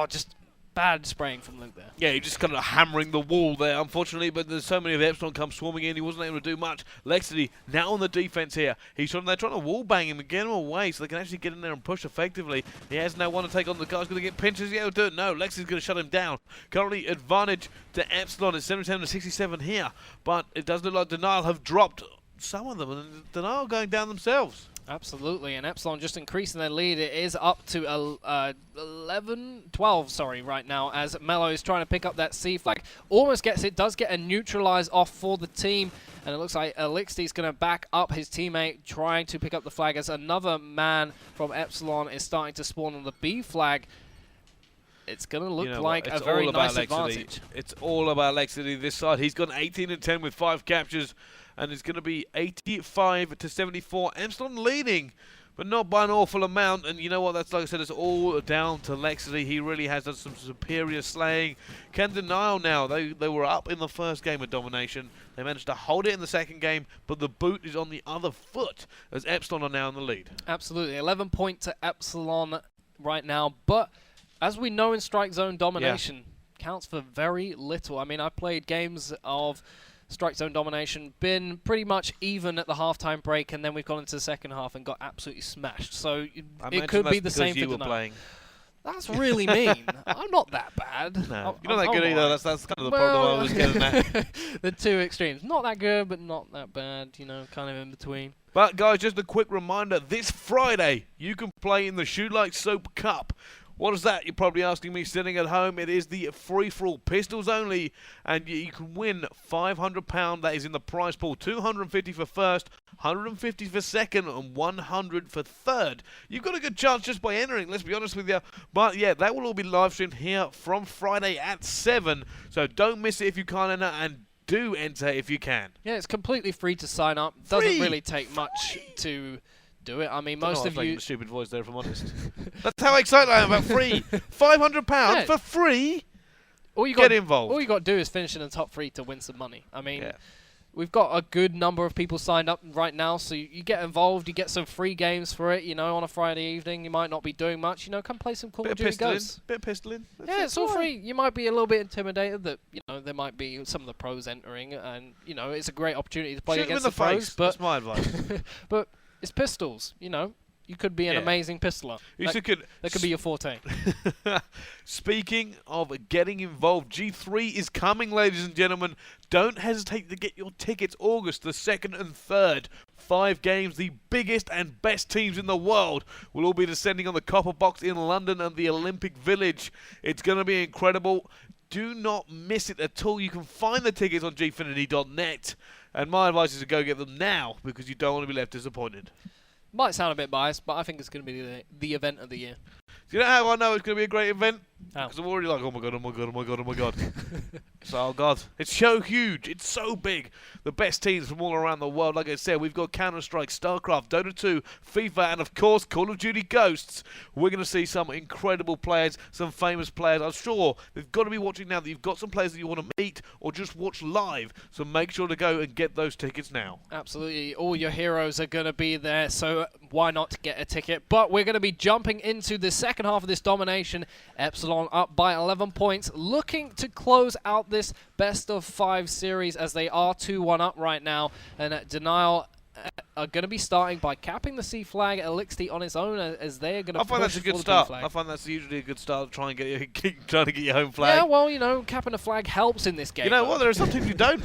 just bad spraying from Luke there. Yeah, he just kind of hammering the wall there, unfortunately, but there's so many of Epsilon come swarming in, he wasn't able to do much. Lexity now on the defense here. They're trying to wall bang him and get him away so they can actually get in there and push effectively. He has no one to take on. The guy's going to get pinches. He's able to do it. No, Lexity's going to shut him down. Currently advantage to Epsilon. It's 77 to 67 here, but it does look like Denial have dropped some of them, and Denial going down themselves. Absolutely, and Epsilon just increasing their lead. It is up to 12 right now, as Mello is trying to pick up that C flag. Almost gets it, does get a neutralize off for the team, and it looks like Elixity's going to back up his teammate, trying to pick up the flag, as another man from Epsilon is starting to spawn on the B flag. It's going to look like a very nice advantage. It's all about Lexity this side. He's gone 18 and 10 with 5 captures, and it's going to be 85 to 74. Epsilon leading, but not by an awful amount. And you know what? That's, like I said, it's all down to Lexity. He really has done some superior slaying. Can Denial now? They were up in the first game of Domination. They managed to hold it in the second game, but the boot is on the other foot, as Epsilon are now in the lead. Absolutely. 11 point to Epsilon right now, but as we know in Strike Zone Domination, counts for very little. I mean, I've played games of Strike Zone Domination, been pretty much even at the halftime break, and then we've gone into the second half and got absolutely smashed. So it could be the same for Denial. That's really mean. I'm not that bad. No, you're not that good either. That's kind of the problem I was getting at. The two extremes. Not that good, but not that bad, you know, kind of in between. But guys, just a quick reminder, this Friday you can play in the Shoot Like Soap Cup. What is that? You're probably asking me sitting at home. It is the free-for-all, pistols only, and you can win £500. That is in the prize pool. 250 for first, 150 for second, and 100 for third. You've got a good chance just by entering, let's be honest with you. But yeah, that will all be live streamed here from Friday at 7. So don't miss it if you can't enter, and do enter if you can. Yeah, it's completely free to sign up. Doesn't really take much to do it. I mean, Don't know most why of I'm you... making a stupid voice there, if I'm honest. That's how excited I am about free. £500 Yeah. for free. All you Get got, involved. all you got to do is finish in the top 3 to win some money. I mean, Yeah. we've got a good number of people signed up right now, so you get involved, you get some free games for it, you know, on a Friday evening. You might not be doing much, you know, come play some Call of Duty Ghosts. Bit of pistoling. Yeah, it's all free. You might be a little bit intimidated that, you know, there might be some of the pros entering, and, you know, it's a great opportunity to play Shoot them against in the the pros, face. but That's my advice. but it's pistols, you know. You could be an Yeah. amazing pistoler. That could be your forte. Speaking of getting involved, G3 is coming, ladies and gentlemen. Don't hesitate to get your tickets August the 2nd and 3rd. 5 games, the biggest and best teams in the world will all be descending on the Copper Box in London and the Olympic Village. It's going to be incredible. Do not miss it at all. You can find the tickets on gfinity.net. And my advice is to go get them now because you don't want to be left disappointed. Might sound a bit biased, but I think it's going to be the event of the year. Do you know how I know it's going to be a great event? How? Because I'm already like, oh my god, oh my god, oh my god, oh my god. So, oh god, it's so huge, it's so big. The best teams from all around the world. Like I said, we've got Counter-Strike, StarCraft, Dota 2, FIFA, and of course Call of Duty Ghosts. We're going to see some incredible players, some famous players. I'm sure they've got to be watching now that you've got some players that you want to meet or just watch live. So make sure to go and get those tickets now. Absolutely, all your heroes are going to be there, so why not get a ticket? But we're going to be jumping into the second half of this domination. Epsilon up by 11 points, looking to close out this best of 5 series as they are 2-1 up right now. And Denial are going to be starting by capping the C flag. Elixir on its own as they're going to. I find that's a good start. I find that's usually a good start to try and trying to get your home flag. Yeah, well, you know, capping a flag helps in this game. You know what? There are some teams who don't.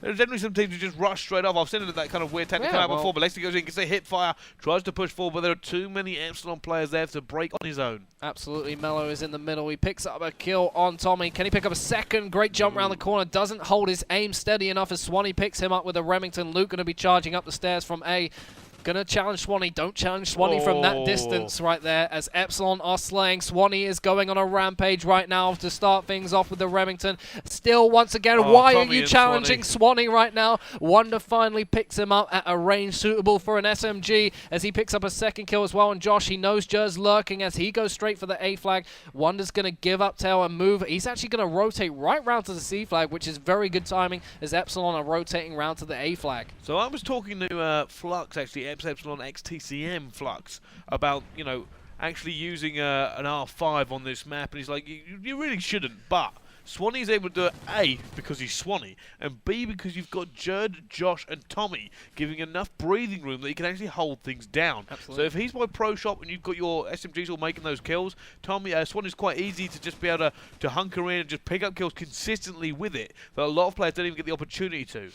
There are generally some teams who just rush straight off. I've seen it at that kind of weird technical out before, but Lexi goes in, gets a hip fire, tries to push forward, but there are too many Epsilon players there to break on his own. Absolutely, Mello is in the middle. He picks up a kill on Tommy. Can he pick up a second? Great jump around the corner. Doesn't hold his aim steady enough as Swanee picks him up with a Remington. Luke going to be charging up the stairs from A. Gonna challenge Swanee. Don't challenge Swanee from that distance right there as Epsilon are slaying. Swanee is going on a rampage right now to start things off with the Remington. Still, once again, why are you challenging Swanee right now? Wonder finally picks him up at a range suitable for an SMG as he picks up a second kill as well. And Josh, he knows Jer's lurking as he goes straight for the A flag. Wonder's gonna give up tail and move. He's actually gonna rotate right round to the C flag, which is very good timing as Epsilon are rotating round to the A flag. So I was talking to Flux, actually, Epsilon XTCM Flux, about, you know, actually using an R5 on this map, and he's like, you really shouldn't, but Swanee's able to do it, A, because he's Swanee, and B, because you've got Jerd, Josh, and Tommy giving enough breathing room that he can actually hold things down. Absolutely. So if he's by pro shop and you've got your SMGs all making those kills, Swanee's quite easy to just be able to hunker in and just pick up kills consistently with it, that a lot of players don't even get the opportunity to.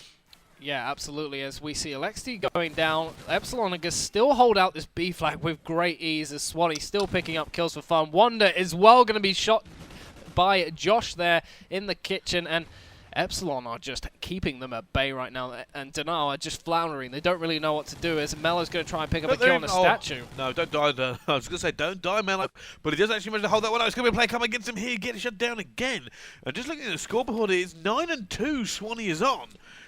Yeah, absolutely. As we see Alexi going down, Epsilon are still hold out this B flag with great ease as Swanee still picking up kills for fun. Wonder is well going to be shot by Josh there in the kitchen, and Epsilon are just keeping them at bay right now, and Denial are just floundering. They don't really know what to do as Mello's going to try and pick up a kill on the statue. No, don't die. I was going to say, don't die, Mello. But he does actually manage to hold that one out. It's going to be a play coming against him here, getting shut down again. And just looking at the scoreboard, it's 9-2 Swanee is on.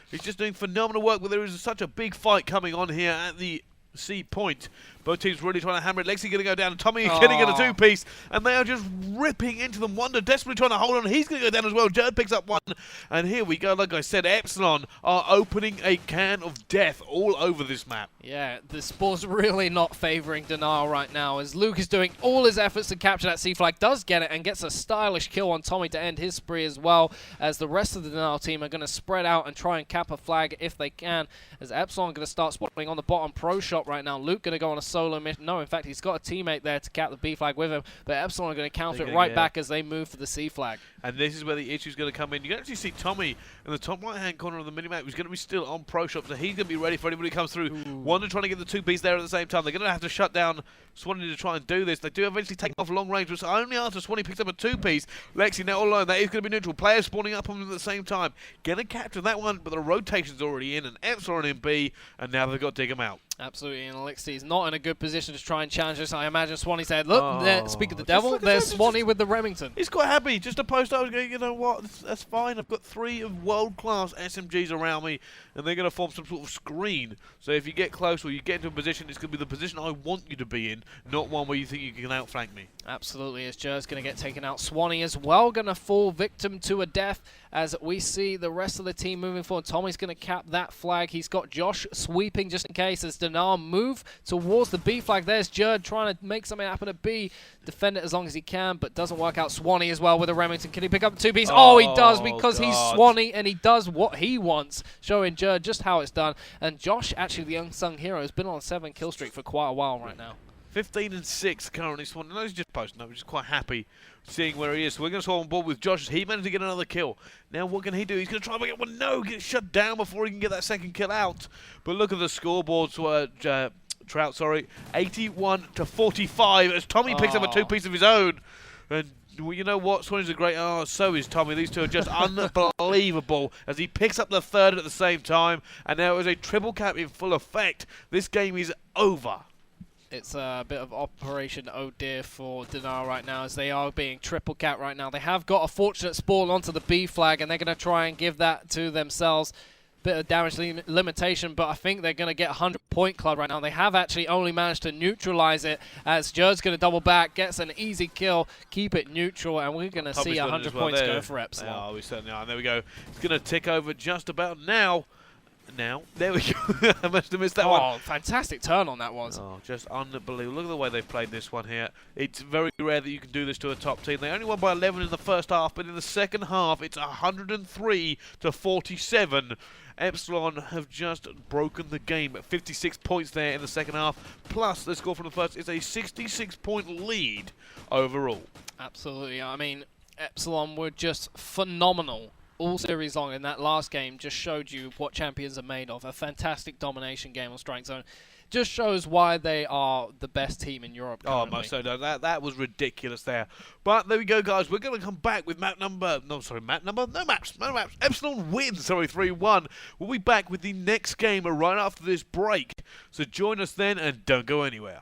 He's just doing phenomenal work, but there is such a big fight coming on here at the C point. Both teams really trying to hammer it. Lexi going to go down, and Tommy getting in a two-piece, and they are just ripping into them. Wonder desperately trying to hold on. He's going to go down as well. Jerd picks up one, and here we go. Like I said, Epsilon are opening a can of death all over this map. Yeah, the sport's really not favouring Denial right now as Luke is doing all his efforts to capture that C flag, does get it, and gets a stylish kill on Tommy to end his spree as well, as the rest of the Denial team are going to spread out and try and cap a flag if they can, as Epsilon going to start spotting on the bottom pro shot right now. Luke going to go on a solo mission. No, in fact, he's got a teammate there to cap the B flag with him, but Epsilon are going to counter it right back as they move for the C flag. And this is where the issue is going to come in. You can actually see Tommy in the top right-hand corner of the minimap who's going to be still on pro shop, so he's going to be ready for anybody who comes through. Wonder trying to get the two-piece there at the same time. They're going to have to shut down Swanee to try and do this. They do eventually take off long range, but only after Swanee picks up a two-piece. Lexi now all alone. That is going to be neutral. Players spawning up on them at the same time. Going to capture that one, but the rotation's already in, and Epsilon in B, and now they've got to dig him out. Absolutely, and Alexi is not in a good position to try and challenge this. I imagine Swanee said, look, there, speak of the devil, there's Swanee with the Remington. He's quite happy just to post first I was going, you know what, that's fine. I've got 3 of world-class SMGs around me, and they're going to form some sort of screen. So if you get close or you get into a position, it's going to be the position I want you to be in, not one where you think you can outflank me. Absolutely, as Jer's going to get taken out. Swanee as well going to fall victim to a death as we see the rest of the team moving forward. Tommy's going to cap that flag. He's got Josh sweeping just in case as Dinar move towards the B flag. There's Jer trying to make something happen at B. Defend it as long as he can, but doesn't work out. Swanee as well with a Remington. Can he pick up the 2-piece? Oh, he does because he's Swanee and he does what he wants, showing Jer just how it's done. And Josh, actually the unsung hero, has been on a 7 kill streak for quite a while right now. 15 and 6 currently. Swan. No, he's just posting up. He's just quite happy seeing where he is. So we're going to swap on board with Josh. He managed to get another kill. Now what can he do? He's going to try and get one. No, get shut down before he can get that second kill out. But look at the scoreboard. Trout, sorry, 81 to 45 as Tommy picks up a 2-piece of his own. And well, you know what? Swanee's a great. Oh, so is Tommy. These two are just unbelievable as he picks up the third at the same time. And now is a triple cap in full effect. This game is over. It's a bit of Operation Oh Dear for Dinar right now as they are being triple cap right now. They have got a fortunate spawn onto the B flag and they're going to try and give that to themselves. Bit of damage limitation, but I think they're going to get 100-point club right now. They have actually only managed to neutralize it as Jerd's going to double back, gets an easy kill, keep it neutral, and we're going to see 100 points go for Epsilon. Oh, we certainly are. There we go. It's going to tick over just about now. There we go. I must have missed that one. Oh, fantastic turn on that was. Oh, just unbelievable. Look at the way they've played this one here. It's very rare that you can do this to a top team. They only won by 11 in the first half, but in the second half, it's 103 to 47. Epsilon have just broken the game. 56 points there in the second half. Plus, the score from the first is a 66-point lead overall. Absolutely. I mean, Epsilon were just phenomenal all series long, and that last game just showed you what champions are made of. A fantastic domination game on Strike Zone. Just shows why they are the best team in Europe currently. Oh, most so. That was ridiculous there. But there we go, guys. We're going to come back with map number... No maps. Epsilon wins, 3-1. We'll be back with the next game right after this break. So join us then and don't go anywhere.